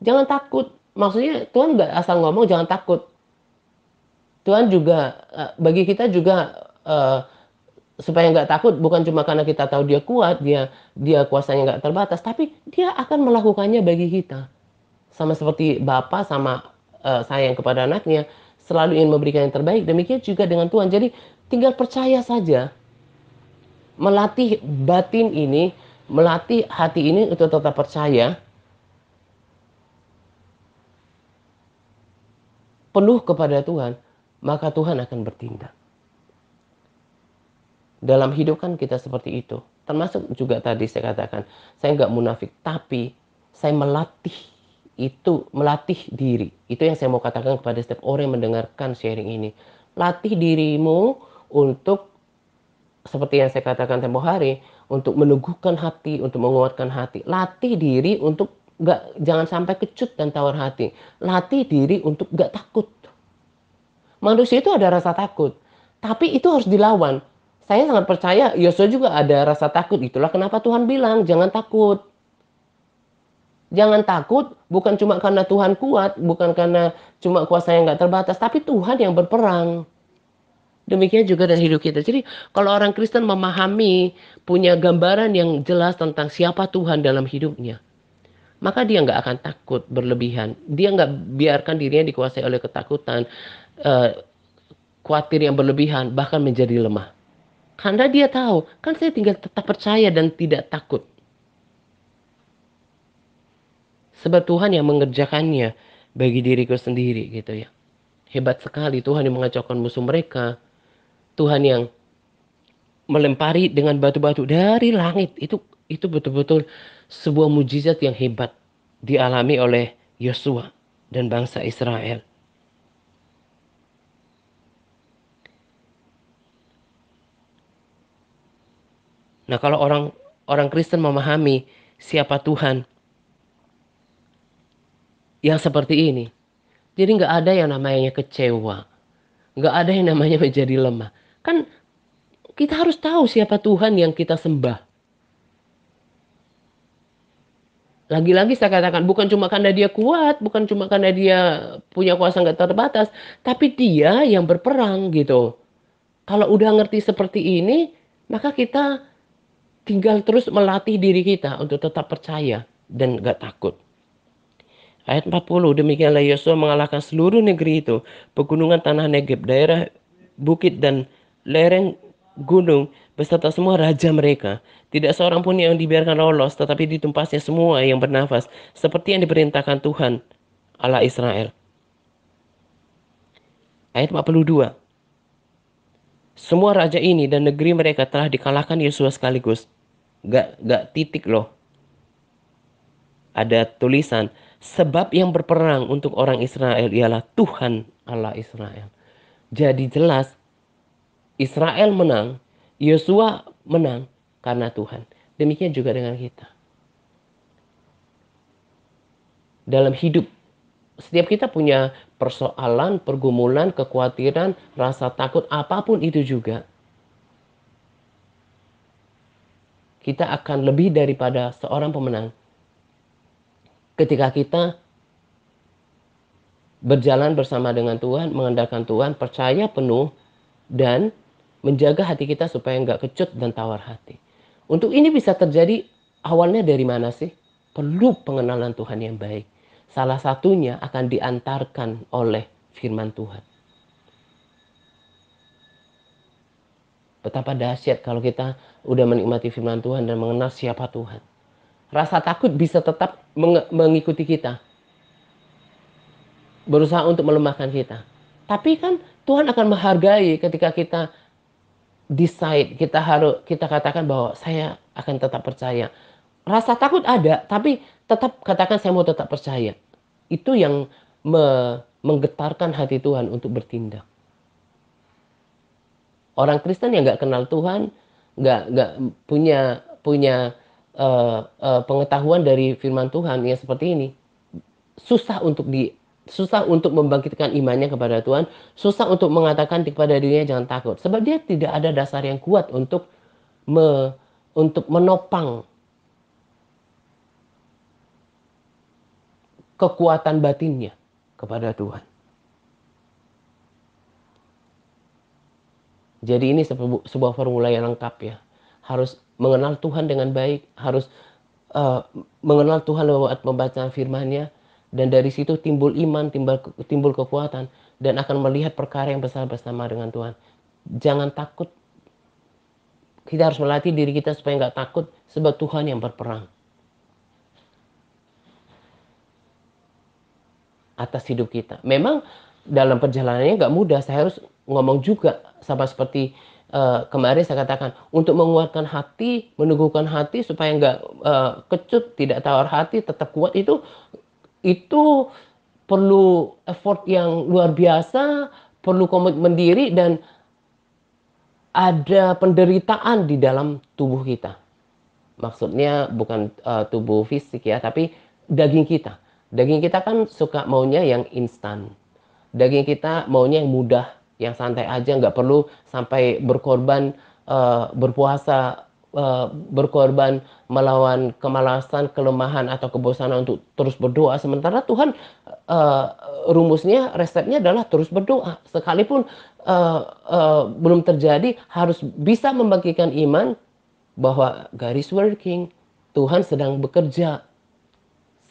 Jangan takut. Maksudnya Tuhan nggak asal ngomong jangan takut. Tuhan juga bagi kita juga supaya nggak takut bukan cuma karena kita tahu dia kuat, dia kuasanya nggak terbatas, tapi dia akan melakukannya bagi kita. Sama seperti Bapa sama sayang kepada anaknya, selalu ingin memberikan yang terbaik. Demikian juga dengan Tuhan. Jadi tinggal percaya saja. Melatih batin ini, melatih hati ini untuk tetap percaya, penuh kepada Tuhan, maka Tuhan akan bertindak. Dalam hidup kan kita seperti itu. Termasuk juga tadi saya katakan, saya nggak munafik, tapi saya melatih diri. Itu yang saya mau katakan kepada setiap orang yang mendengarkan sharing ini. Latih dirimu untuk, seperti yang saya katakan tempo hari, untuk meneguhkan hati, untuk menguatkan hati. Latih diri untuk jangan sampai kecut dan tawar hati. Latih diri untuk nggak takut. Manusia itu ada rasa takut, tapi itu harus dilawan. Saya sangat percaya Yosua juga ada rasa takut. Itulah kenapa Tuhan bilang jangan takut. Jangan takut bukan cuma karena Tuhan kuat, bukan karena cuma kuasa yang nggak terbatas, tapi Tuhan yang berperang. Demikian juga dengan hidup kita. Jadi kalau orang Kristen memahami, punya gambaran yang jelas tentang siapa Tuhan dalam hidupnya, maka dia nggak akan takut berlebihan. Dia nggak biarkan dirinya dikuasai oleh ketakutan, khawatir yang berlebihan, bahkan menjadi lemah. Karena dia tahu, kan saya tinggal tetap percaya dan tidak takut. Sebab Tuhan yang mengerjakannya bagi diriku sendiri gitu ya. Hebat sekali Tuhan yang mengacaukan musuh mereka. Tuhan yang melempari dengan batu-batu dari langit. Itu betul-betul sebuah mujizat yang hebat dialami oleh Yosua dan bangsa Israel. Nah, kalau orang Kristen memahami siapa Tuhan yang seperti ini, jadi nggak ada yang namanya kecewa, nggak ada yang namanya menjadi lemah. Kan kita harus tahu siapa Tuhan yang kita sembah. Lagi-lagi saya katakan bukan cuma karena dia kuat, bukan cuma karena dia punya kuasa nggak terbatas, tapi dia yang berperang gitu. Kalau udah ngerti seperti ini, maka kita tinggal terus melatih diri kita untuk tetap percaya dan nggak takut. Ayat 40, demikianlah Yosua mengalahkan seluruh negeri itu, pegunungan tanah Negeb, daerah bukit dan lereng gunung, beserta semua raja mereka. Tidak seorang pun yang dibiarkan lolos, tetapi ditumpasnya semua yang bernafas, seperti yang diperintahkan Tuhan Allah Israel. Ayat 42, semua raja ini dan negeri mereka telah dikalahkan Yosua sekaligus. Gak titik loh. Ada tulisan, sebab yang berperang untuk orang Israel ialah Tuhan Allah Israel. Jadi jelas Israel menang, Yosua menang karena Tuhan. Demikian juga dengan kita. Dalam hidup, setiap kita punya persoalan, pergumulan, kekhawatiran, rasa takut, apapun itu juga. Kita akan lebih daripada seorang pemenang ketika kita berjalan bersama dengan Tuhan, mengandalkan Tuhan, percaya penuh, dan menjaga hati kita supaya nggak kecut dan tawar hati. Untuk ini bisa terjadi awalnya dari mana sih? Perlu pengenalan Tuhan yang baik. Salah satunya akan diantarkan oleh firman Tuhan. Betapa dahsyat kalau kita udah menikmati firman Tuhan dan mengenal siapa Tuhan. Rasa takut bisa tetap mengikuti kita, berusaha untuk melemahkan kita. Tapi kan Tuhan akan menghargai ketika kita decide, kita katakan bahwa saya akan tetap percaya. Rasa takut ada, tapi tetap katakan saya mau tetap percaya. Itu yang menggetarkan hati Tuhan untuk bertindak. Orang Kristen yang nggak kenal Tuhan, nggak punya punya pengetahuan dari firman Tuhan yang seperti ini, susah untuk membangkitkan imannya kepada Tuhan, susah untuk mengatakan kepada dirinya jangan takut, sebab dia tidak ada dasar yang kuat untuk menopang kekuatan batinnya kepada Tuhan. Jadi ini sebuah formula yang lengkap ya. Harus mengenal Tuhan dengan baik, harus mengenal Tuhan lewat membaca firman-Nya, dan dari situ timbul iman, timbul kekuatan, dan akan melihat perkara yang besar bersama dengan Tuhan. Jangan takut. Kita harus melatih diri kita supaya nggak takut, sebab Tuhan yang berperang atas hidup kita. Memang dalam perjalanannya nggak mudah. Saya harus ngomong juga sama seperti kemarin saya katakan, untuk menguatkan hati, meneguhkan hati supaya nggak kecut, tidak tawar hati, tetap kuat, itu perlu effort yang luar biasa, perlu komitmen diri, dan ada penderitaan di dalam tubuh kita. Maksudnya bukan tubuh fisik ya, tapi daging kita. Daging kita kan suka maunya yang instan. Daging kita maunya yang mudah, yang santai aja, nggak perlu sampai berkorban, berpuasa, berkorban melawan kemalasan, kelemahan, atau kebosanan untuk terus berdoa. Sementara Tuhan rumusnya, resepnya adalah terus berdoa. Sekalipun belum terjadi, harus bisa membangkitkan iman bahwa God is working. Tuhan sedang bekerja,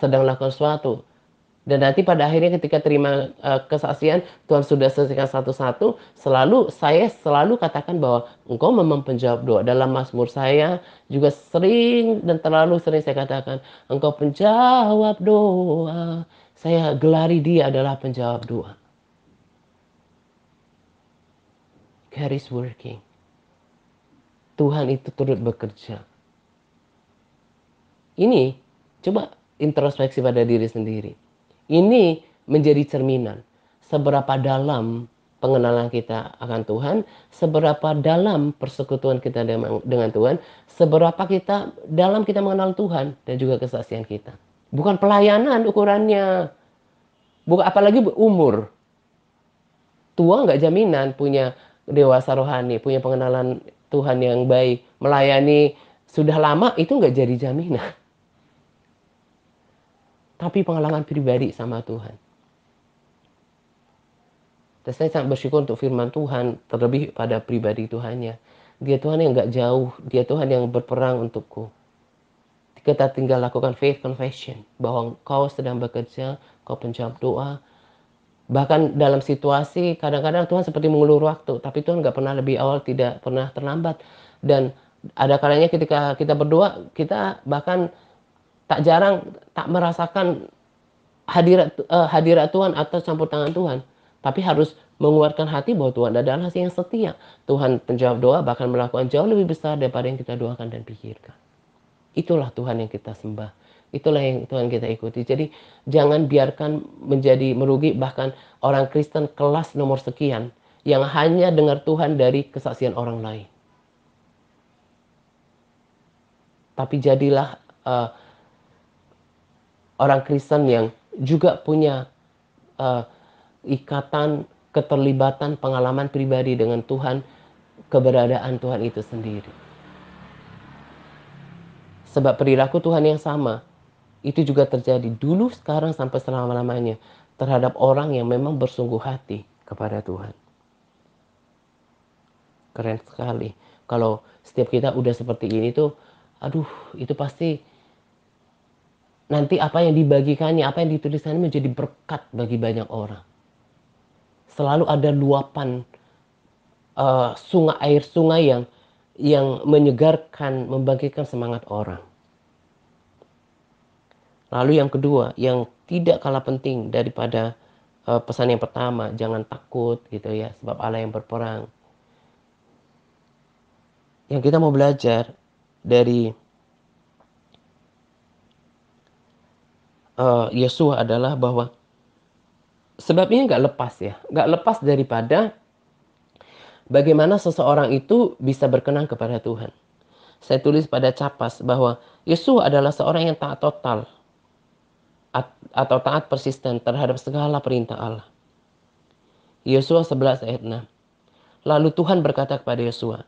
sedang lakukan sesuatu. Dan nanti pada akhirnya ketika terima kesaksian, Tuhan sudah selesaikan satu-satu, saya selalu katakan bahwa Engkau memang penjawab doa. Dalam Mazmur saya juga sering dan terlalu sering saya katakan, Engkau penjawab doa. Saya gelari Dia adalah penjawab doa. God is working. Tuhan itu turut bekerja. Ini coba introspeksi pada diri sendiri. Ini menjadi cerminan seberapa dalam pengenalan kita akan Tuhan, seberapa dalam persekutuan kita dengan Tuhan, seberapa dalam kita mengenal Tuhan dan juga kesaksian kita. Bukan pelayanan ukurannya, bukan apalagi umur. Tua nggak jaminan punya dewasa rohani, punya pengenalan Tuhan yang baik. Melayani sudah lama itu nggak jadi jaminan. Tapi pengalaman pribadi sama Tuhan. Dan saya sangat bersyukur untuk firman Tuhan, terlebih pada pribadi Tuhannya. Dia Tuhan yang gak jauh, Dia Tuhan yang berperang untukku. kita tinggal lakukan faith confession bahwa kau sedang bekerja, kau penjawab doa. Bahkan dalam situasi kadang-kadang Tuhan seperti mengulur waktu, tapi Tuhan nggak pernah lebih awal, tidak pernah terlambat. Dan ada kalanya ketika kita berdoa, kita bahkan tak jarang tak merasakan hadirat Tuhan atau campur tangan Tuhan, tapi harus menguatkan hati bahwa Tuhan adalah yang setia. Tuhan penjawab doa, bahkan melakukan jauh lebih besar daripada yang kita doakan dan pikirkan. Itulah Tuhan yang kita sembah. Itulah yang Tuhan kita ikuti. Jadi jangan biarkan menjadi merugi bahkan orang Kristen kelas nomor sekian yang hanya dengar Tuhan dari kesaksian orang lain. Tapi jadilah orang Kristen yang juga punya ikatan, keterlibatan, pengalaman pribadi dengan Tuhan, keberadaan Tuhan itu sendiri. Sebab perilaku Tuhan yang sama itu juga terjadi dulu, sekarang, sampai selama-lamanya terhadap orang yang memang bersungguh hati kepada Tuhan. Keren sekali. Kalau setiap kita udah seperti ini tuh, aduh, itu pasti nanti apa yang dibagikannya, apa yang ditulisannya menjadi berkat bagi banyak orang. Selalu ada luapan air sungai yang menyegarkan, membangkitkan semangat orang. Lalu yang kedua, yang tidak kalah penting daripada pesan yang pertama, jangan takut gitu ya, sebab Allah yang berperang. Yang kita mau belajar dari Yosua adalah bahwa sebab ini nggak lepas ya, nggak lepas daripada bagaimana seseorang itu bisa berkenan kepada Tuhan. Saya tulis pada capas bahwa Yosua adalah seorang yang taat total atau taat persisten terhadap segala perintah Allah. Yosua 11 ayat 6. Lalu Tuhan berkata kepada Yosua,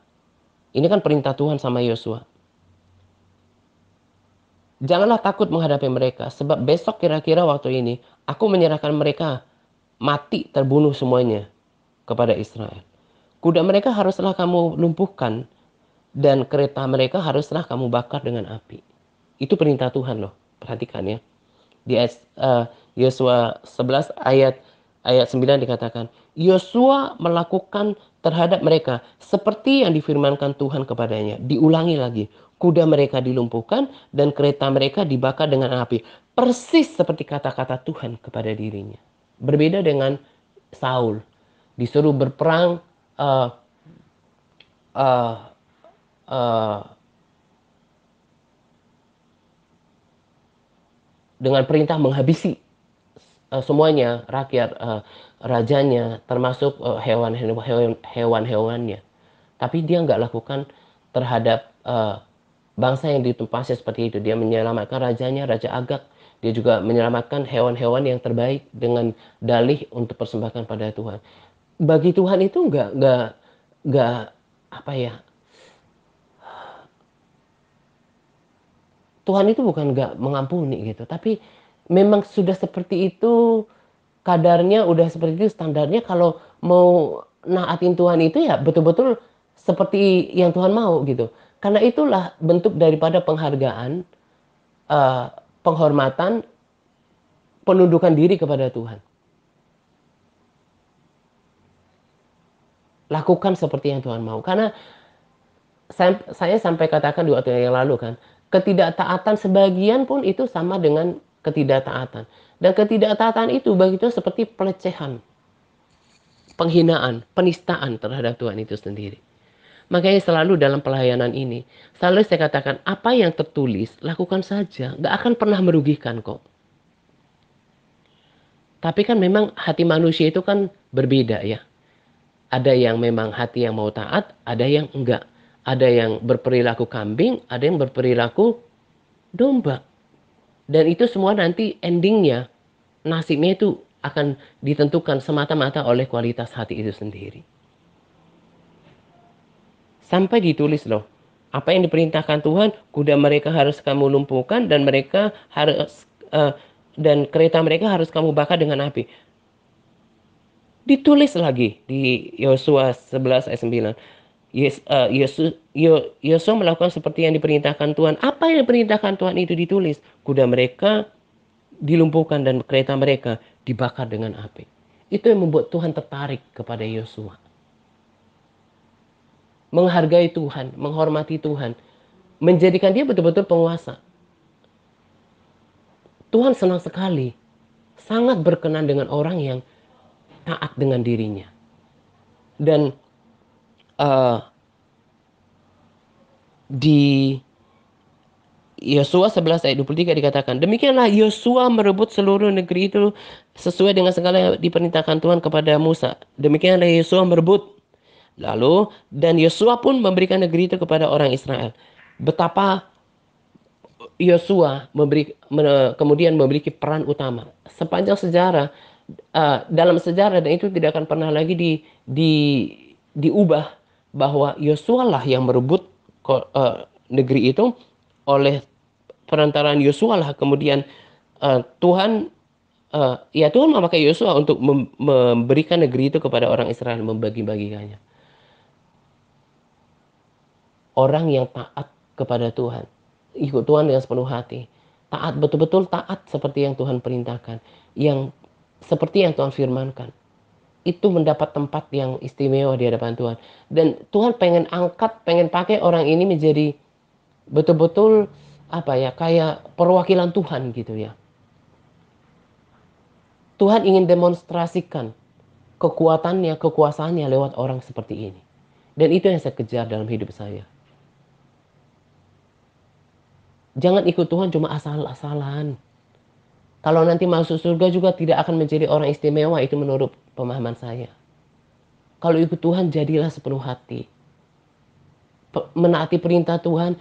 ini kan perintah Tuhan sama Yosua. Janganlah takut menghadapi mereka, sebab besok kira-kira waktu ini aku menyerahkan mereka mati terbunuh semuanya kepada Israel. Kuda mereka haruslah kamu lumpuhkan dan kereta mereka haruslah kamu bakar dengan api. Itu perintah Tuhan loh, perhatikan ya. Di Yosua 11 ayat 9 dikatakan, Yosua melakukan terhadap mereka seperti yang difirmankan Tuhan kepadanya. Diulangi lagi, kuda mereka dilumpuhkan dan kereta mereka dibakar dengan api. Persis seperti kata-kata Tuhan kepada dirinya. Berbeda dengan Saul, disuruh berperang dengan perintah menghabisi semuanya, rakyat, rajanya, termasuk hewan-hewannya. Tapi dia nggak lakukan terhadap bangsa yang ditempatnya seperti itu. Dia menyelamatkan rajanya, Raja Agag. Dia juga menyelamatkan hewan-hewan yang terbaik dengan dalih untuk persembahkan pada Tuhan. Bagi Tuhan itu nggak apa ya? Tuhan itu bukan nggak mengampuni gitu, tapi memang sudah seperti itu kadarnya, udah seperti itu standarnya. Kalau mau naatin Tuhan itu ya betul-betul seperti yang Tuhan mau gitu. Karena itulah bentuk daripada penghargaan, penghormatan, penundukan diri kepada Tuhan. Lakukan seperti yang Tuhan mau. Karena saya sampai katakan di waktu yang lalu kan, ketidaktaatan sebagian pun itu sama dengan ketidaktaatan. Dan ketidaktaatan itu bagi Tuhan seperti pelecehan, penghinaan, penistaan terhadap Tuhan itu sendiri. Makanya selalu dalam pelayanan ini, selalu saya katakan, apa yang tertulis, lakukan saja. Gak akan pernah merugikan kok. Tapi kan memang hati manusia itu kan berbeda ya. Ada yang memang hati yang mau taat, ada yang enggak. Ada yang berperilaku kambing, ada yang berperilaku domba. Dan itu semua nanti endingnya, nasibnya itu akan ditentukan semata-mata oleh kualitas hati itu sendiri. Sampai ditulis loh, apa yang diperintahkan Tuhan, kuda mereka harus kamu lumpuhkan dan mereka harus dan kereta mereka harus kamu bakar dengan api. Ditulis lagi di Yosua 11 ayat 9. Yosua melakukan seperti yang diperintahkan Tuhan. Apa yang diperintahkan Tuhan itu ditulis. Kuda mereka dilumpuhkan dan kereta mereka dibakar dengan api. Itu yang membuat Tuhan tertarik kepada Yosua. Menghargai Tuhan, menghormati Tuhan. Menjadikan dia betul-betul penguasa. Tuhan senang sekali. Sangat berkenan dengan orang yang taat dengan dirinya. Dan di Yosua 11 ayat 23 dikatakan, demikianlah Yosua merebut seluruh negeri itu sesuai dengan segala yang diperintahkan Tuhan kepada Musa. Demikianlah Yosua merebut. Lalu, dan Yosua pun memberikan negeri itu kepada orang Israel. Betapa Yosua kemudian memiliki peran utama. Sepanjang sejarah, dalam sejarah, dan itu tidak akan pernah lagi diubah, bahwa Yosua lah yang merebut negeri itu. Oleh perantaraan Yosua lah kemudian Tuhan Tuhan memakai Yosua untuk memberikan negeri itu kepada orang Israel, membagi-bagikannya. Orang yang taat kepada Tuhan, ikut Tuhan dengan sepenuh hati, taat, betul-betul taat seperti yang Tuhan perintahkan, yang seperti yang Tuhan firmankan, itu mendapat tempat yang istimewa di hadapan Tuhan. Dan Tuhan pengen angkat, pengen pakai orang ini menjadi betul-betul kayak perwakilan Tuhan gitu ya. Tuhan ingin demonstrasikan kekuatannya, kekuasaannya lewat orang seperti ini. Dan itu yang saya kejar dalam hidup saya. Jangan ikut Tuhan cuma asal-asalan. Kalau nanti masuk surga juga tidak akan menjadi orang istimewa, itu menurut pemahaman saya. Kalau ikut Tuhan, jadilah sepenuh hati. Menaati perintah Tuhan.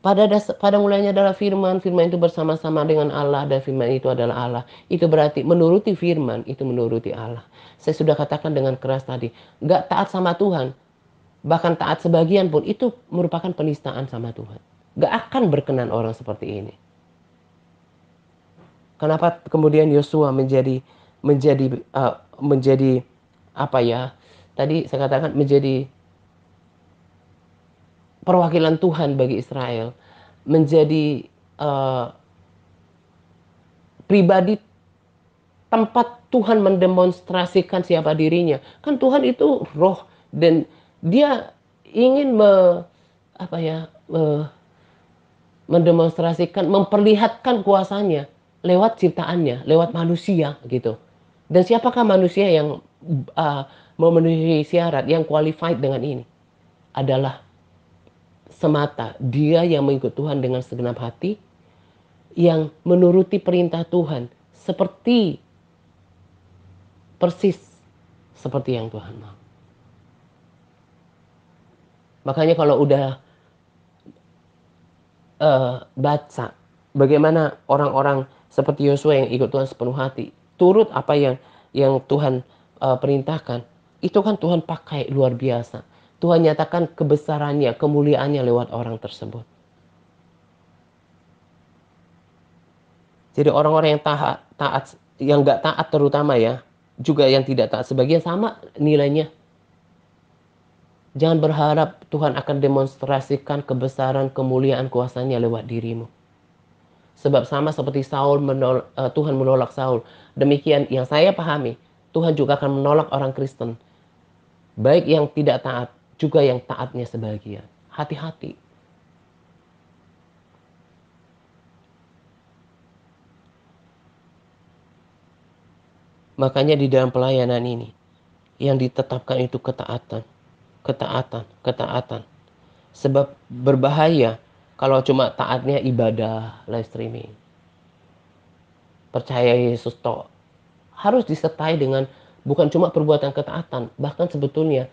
Pada mulanya adalah firman itu bersama-sama dengan Allah, dan firman itu adalah Allah. Itu berarti menuruti firman, itu menuruti Allah. Saya sudah katakan dengan keras tadi, gak taat sama Tuhan, bahkan taat sebagian pun, itu merupakan penistaan sama Tuhan. Gak akan berkenan orang seperti ini. Kenapa kemudian Yosua menjadi tadi saya katakan menjadi perwakilan Tuhan bagi Israel, menjadi pribadi tempat Tuhan mendemonstrasikan siapa dirinya. Kan Tuhan itu roh, dan dia ingin mendemonstrasikan, memperlihatkan kuasanya lewat ciptaannya, lewat manusia gitu. Dan siapakah manusia yang memenuhi syarat, yang qualified dengan ini? Adalah semata dia yang mengikut Tuhan dengan segenap hati, yang menuruti perintah Tuhan seperti persis seperti yang Tuhan mau. Makanya kalau udah baca bagaimana orang-orang seperti Yosua yang ikut Tuhan sepenuh hati, turut apa yang Tuhan perintahkan, itu kan Tuhan pakai luar biasa. Tuhan nyatakan kebesarannya, kemuliaannya lewat orang tersebut. Jadi orang-orang yang taat, yang gak taat terutama ya, juga yang tidak taat sebagian sama nilainya. Jangan berharap Tuhan akan demonstrasikan kebesaran, kemuliaan, kuasanya lewat dirimu. Sebab sama seperti Tuhan menolak Saul, demikian yang saya pahami, Tuhan juga akan menolak orang Kristen. Baik yang tidak taat, juga yang taatnya sebagian. Hati-hati. Makanya di dalam pelayanan ini, yang ditetapkan itu ketaatan. Ketaatan. Sebab berbahaya kalau cuma taatnya ibadah live streaming. Percaya Yesus toh. Harus disertai dengan bukan cuma perbuatan ketaatan, bahkan sebetulnya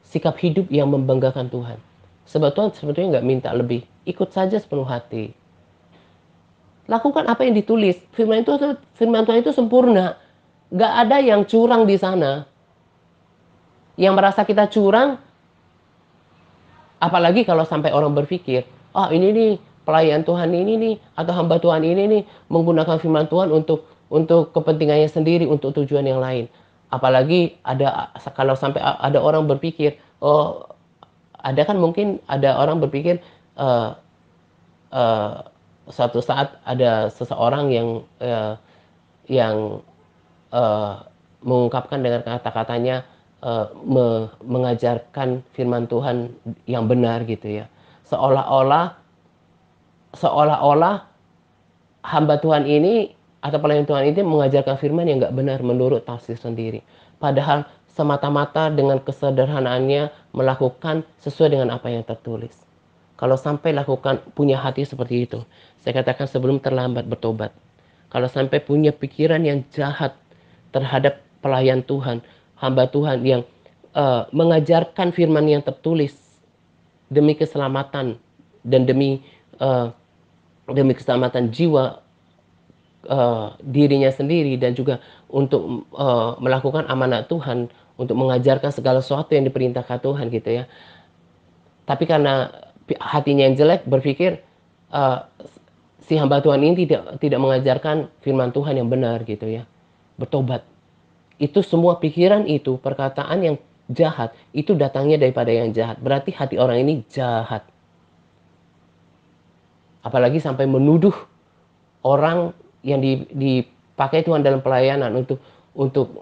sikap hidup yang membanggakan Tuhan. Sebab Tuhan sebetulnya nggak minta lebih. Ikut saja sepenuh hati. Lakukan apa yang ditulis. Firman Tuhan itu sempurna. Nggak ada yang curang di sana. Yang merasa kita curang, apalagi kalau sampai orang berpikir, ini nih pelayan Tuhan ini nih, atau hamba Tuhan ini nih menggunakan firman Tuhan untuk kepentingannya sendiri, untuk tujuan yang lain. Apalagi kalau sampai ada orang berpikir, Ada kan mungkin ada orang berpikir uh, uh, suatu saat ada seseorang yang mengungkapkan dengan kata-katanya mengajarkan firman Tuhan yang benar gitu ya. Seolah-olah hamba Tuhan ini atau pelayan Tuhan ini mengajarkan firman yang nggak benar menurut tafsir sendiri. Padahal semata-mata dengan kesederhanaannya melakukan sesuai dengan apa yang tertulis. Kalau sampai lakukan punya hati seperti itu, saya katakan sebelum terlambat bertobat. Kalau sampai punya pikiran yang jahat terhadap pelayan Tuhan, hamba Tuhan yang mengajarkan firman yang tertulis demi keselamatan dan demi keselamatan jiwa dirinya sendiri dan juga untuk melakukan amanat Tuhan untuk mengajarkan segala sesuatu yang diperintahkan Tuhan gitu ya. Tapi karena hatinya yang jelek berpikir uh, si hamba Tuhan ini tidak mengajarkan firman Tuhan yang benar gitu ya. Bertobat. Itu semua pikiran itu, perkataan yang jahat itu datangnya daripada yang jahat. Berarti hati orang ini jahat. Apalagi sampai menuduh orang yang dipakai Tuhan dalam pelayanan untuk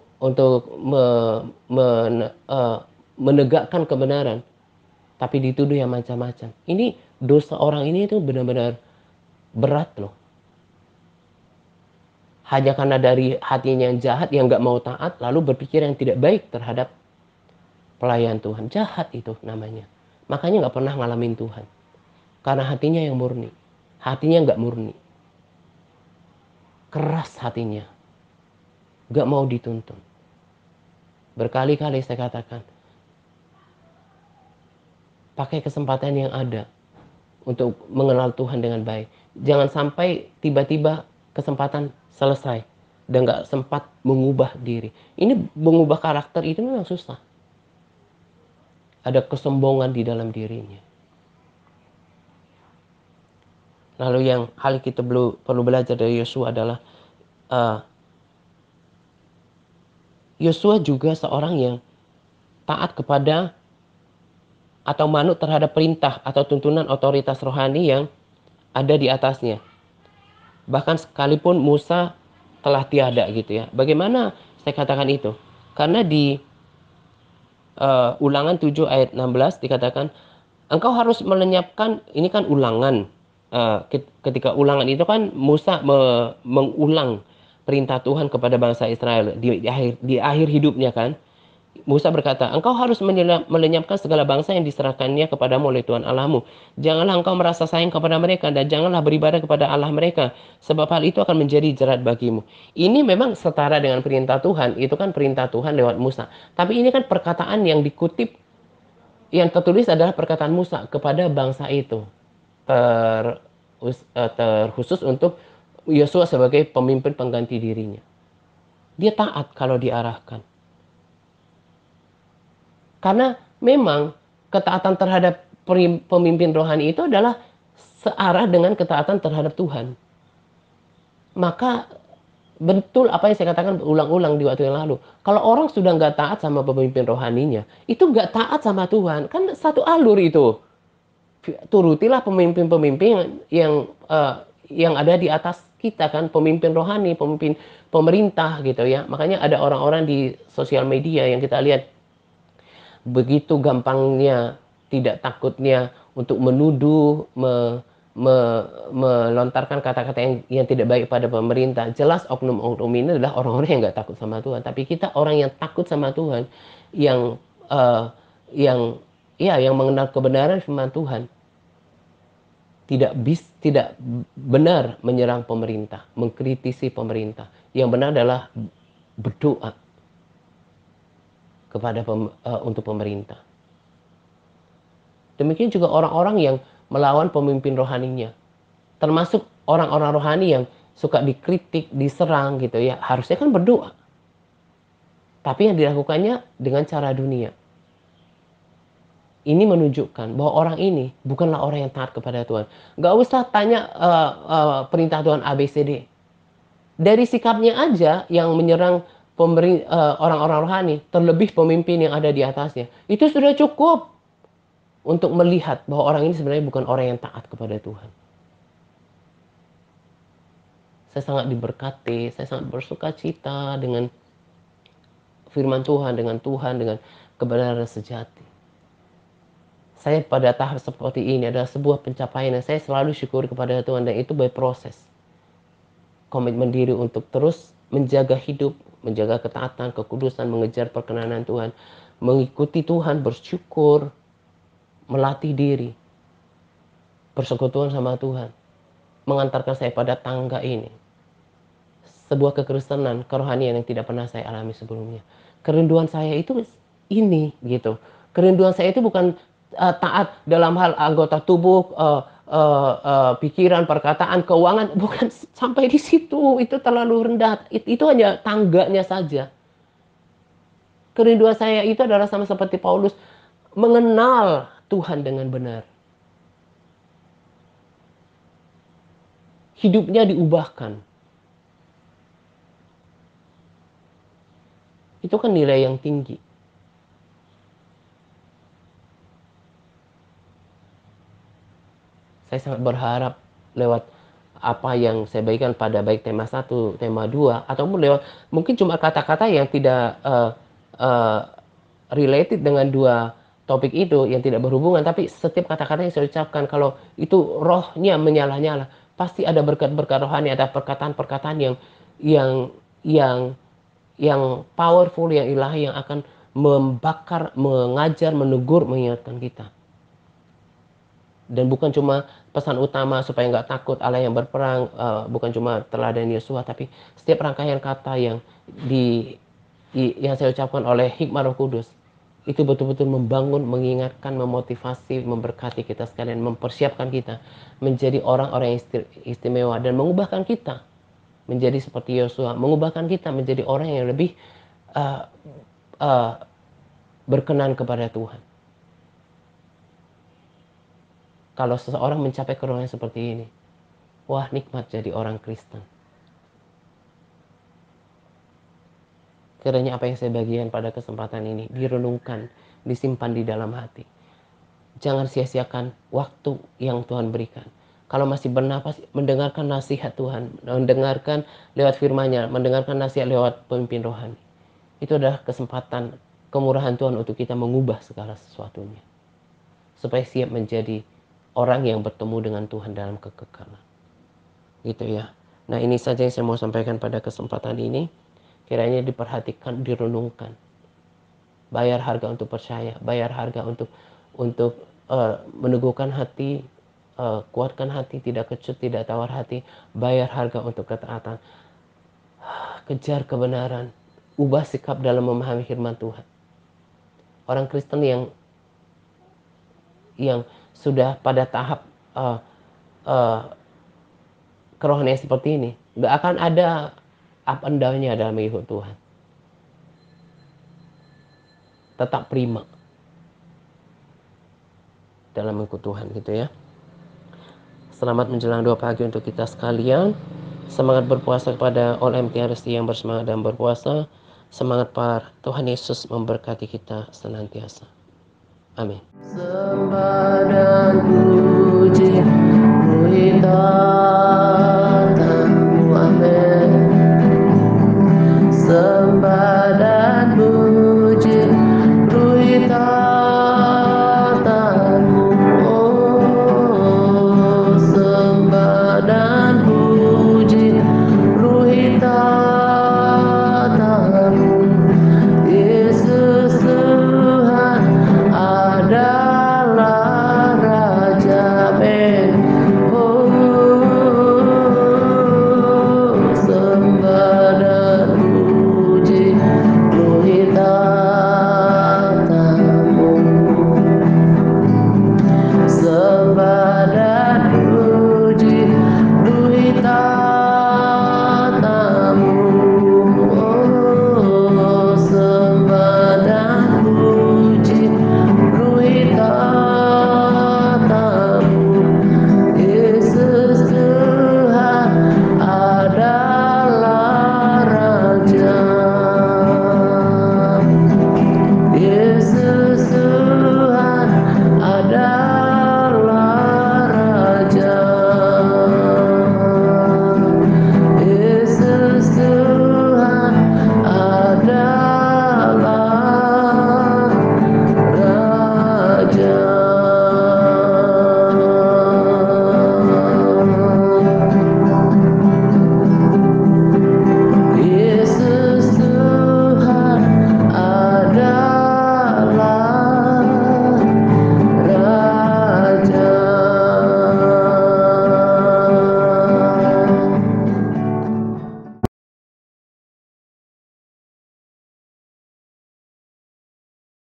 menegakkan kebenaran, tapi dituduh yang macam-macam. Ini dosa orang ini itu benar-benar berat loh. Hanya karena dari hatinya yang jahat, yang nggak mau taat, lalu berpikir yang tidak baik terhadap pelayan Tuhan. Jahat itu namanya. Makanya nggak pernah ngalamin Tuhan. Karena hatinya yang murni. Hatinya nggak murni. Keras hatinya. Nggak mau dituntun. Berkali-kali saya katakan, pakai kesempatan yang ada untuk mengenal Tuhan dengan baik. Jangan sampai tiba-tiba kesempatan selesai dan nggak sempat mengubah diri. Ini mengubah karakter itu memang susah. Ada kesombongan di dalam dirinya. Lalu yang hal kita perlu belajar dari Yosua adalah Yosua juga seorang yang taat kepada atau manut terhadap perintah atau tuntunan otoritas rohani yang ada di atasnya. Bahkan sekalipun Musa telah tiada gitu ya. Bagaimana saya katakan itu? Karena di Ulangan 7 ayat 16 dikatakan, engkau harus melenyapkan, ini kan ulangan. Ketika ulangan itu kan Musa mengulang perintah Tuhan kepada bangsa Israel di akhir hidupnya kan. Musa berkata, engkau harus melenyapkan segala bangsa yang diserahkannya kepadamu oleh Tuhan Allahmu. Janganlah engkau merasa sayang kepada mereka dan janganlah beribadah kepada Allah mereka. Sebab hal itu akan menjadi jerat bagimu. Ini memang setara dengan perintah Tuhan. Itu kan perintah Tuhan lewat Musa. Tapi ini kan perkataan yang dikutip, yang tertulis adalah perkataan Musa kepada bangsa itu. Terkhusus untuk Yosua sebagai pemimpin pengganti dirinya. Dia taat kalau diarahkan. Karena memang ketaatan terhadap pemimpin rohani itu adalah searah dengan ketaatan terhadap Tuhan. Maka betul apa yang saya katakan berulang-ulang di waktu yang lalu. Kalau orang sudah nggak taat sama pemimpin rohaninya, itu nggak taat sama Tuhan. Kan satu alur itu. Turutilah pemimpin-pemimpin yang ada di atas kita kan, pemimpin rohani, pemimpin pemerintah gitu ya. Makanya ada orang-orang di sosial media yang kita lihat begitu gampangnya, tidak takutnya untuk menuduh, melontarkan kata-kata yang tidak baik pada pemerintah. Jelas oknum-oknum ini adalah orang-orang yang nggak takut sama Tuhan. Tapi kita orang yang takut sama Tuhan, yang uh, yang yang mengenal kebenaran firman Tuhan, tidak benar menyerang pemerintah, mengkritisi pemerintah. Yang benar adalah berdoa kepada untuk pemerintah. Demikian juga orang-orang yang melawan pemimpin rohaninya. Termasuk orang-orang rohani yang suka dikritik, diserang gitu ya. Harusnya kan berdoa. Tapi yang dilakukannya dengan cara dunia. Ini menunjukkan bahwa orang ini bukanlah orang yang taat kepada Tuhan. Gak usah tanya perintah Tuhan ABCD. Dari sikapnya aja yang menyerang orang-orang rohani, terlebih pemimpin yang ada di atasnya. Itu sudah cukup. untuk melihat bahwa orang ini sebenarnya bukan orang yang taat kepada Tuhan. Saya sangat diberkati, saya sangat bersuka cita dengan firman Tuhan, dengan kebenaran sejati. Saya pada tahap seperti ini adalah sebuah pencapaian yang saya selalu syukur kepada Tuhan, dan itu by proses. Komitmen diri untuk terus menjaga hidup, menjaga ketaatan, kekudusan, mengejar perkenanan Tuhan, mengikuti Tuhan, bersyukur, melatih diri, persekutuan sama Tuhan, mengantarkan saya pada tangga ini. Sebuah kekristenan, kerohanian yang tidak pernah saya alami sebelumnya. Kerinduan saya itu ini gitu. Kerinduan saya itu bukan taat dalam hal anggota tubuh, pikiran, perkataan, keuangan, bukan sampai di situ. Itu terlalu rendah. Itu hanya tangganya saja. Kerinduan saya itu adalah sama seperti Paulus, mengenal Tuhan dengan benar. Hidupnya diubahkan. Itu kan nilai yang tinggi. Saya sangat berharap lewat apa yang saya bagikan pada baik tema 1, tema 2, ataupun lewat mungkin cuma kata-kata yang tidak related dengan dua topik itu, yang tidak berhubungan, tapi setiap kata-kata yang saya ucapkan, kalau itu rohnya menyala-nyala, pasti ada berkat-berkat rohani, ada perkataan-perkataan yang powerful, yang ilahi, yang akan membakar, mengajar, menegur, mengingatkan kita. Dan bukan cuma pesan utama supaya nggak takut Allah yang berperang, bukan cuma teladan Yosua, tapi setiap rangkaian kata yang saya ucapkan oleh hikmat Roh Kudus, itu betul-betul membangun, mengingatkan, memotivasi, memberkati kita sekalian, mempersiapkan kita menjadi orang-orang yang istimewa, dan mengubahkan kita menjadi seperti Yosua, mengubahkan kita menjadi orang yang lebih berkenan kepada Tuhan. Kalau seseorang mencapai kerohanian seperti ini, wah, nikmat jadi orang Kristen. Kiranya apa yang saya bagikan pada kesempatan ini direnungkan, disimpan di dalam hati. Jangan sia-siakan waktu yang Tuhan berikan. Kalau masih bernapas, mendengarkan nasihat Tuhan, mendengarkan lewat firman-Nya, mendengarkan nasihat lewat pemimpin rohani. Itu adalah kesempatan, kemurahan Tuhan untuk kita mengubah segala sesuatunya, supaya siap menjadi orang yang bertemu dengan Tuhan dalam kekekalan. Gitu ya. Nah, ini saja yang saya mau sampaikan pada kesempatan ini. Kiranya diperhatikan, direnungkan. Bayar harga untuk percaya, bayar harga untuk meneguhkan hati, kuatkan hati, tidak kecut, tidak tawar hati. Bayar harga untuk ketaatan. Kejar kebenaran, ubah sikap dalam memahami firman Tuhan. Orang Kristen yang sudah pada tahap kerohanian seperti ini, nggak akan ada up and down-nya dalam mengikut Tuhan. Tetap prima dalam mengikut Tuhan, gitu ya. Selamat menjelang 2 pagi untuk kita sekalian. Semangat berpuasa kepada all MTRST yang bersemangat dan berpuasa. Semangat par Tuhan Yesus memberkati kita senantiasa. Amin. Sembah dan puji Tamu, amin. Sembah dan puji Tamu, oh, sembah dan puji Tamu. Yesus Tuhan adalah Raja, amin. Oh, sembah dan puji Tamu. Sembah dan puji Tamu. Oh, sembah dan puji Tamu. Yesus Tuhan adalah Raja. Yesus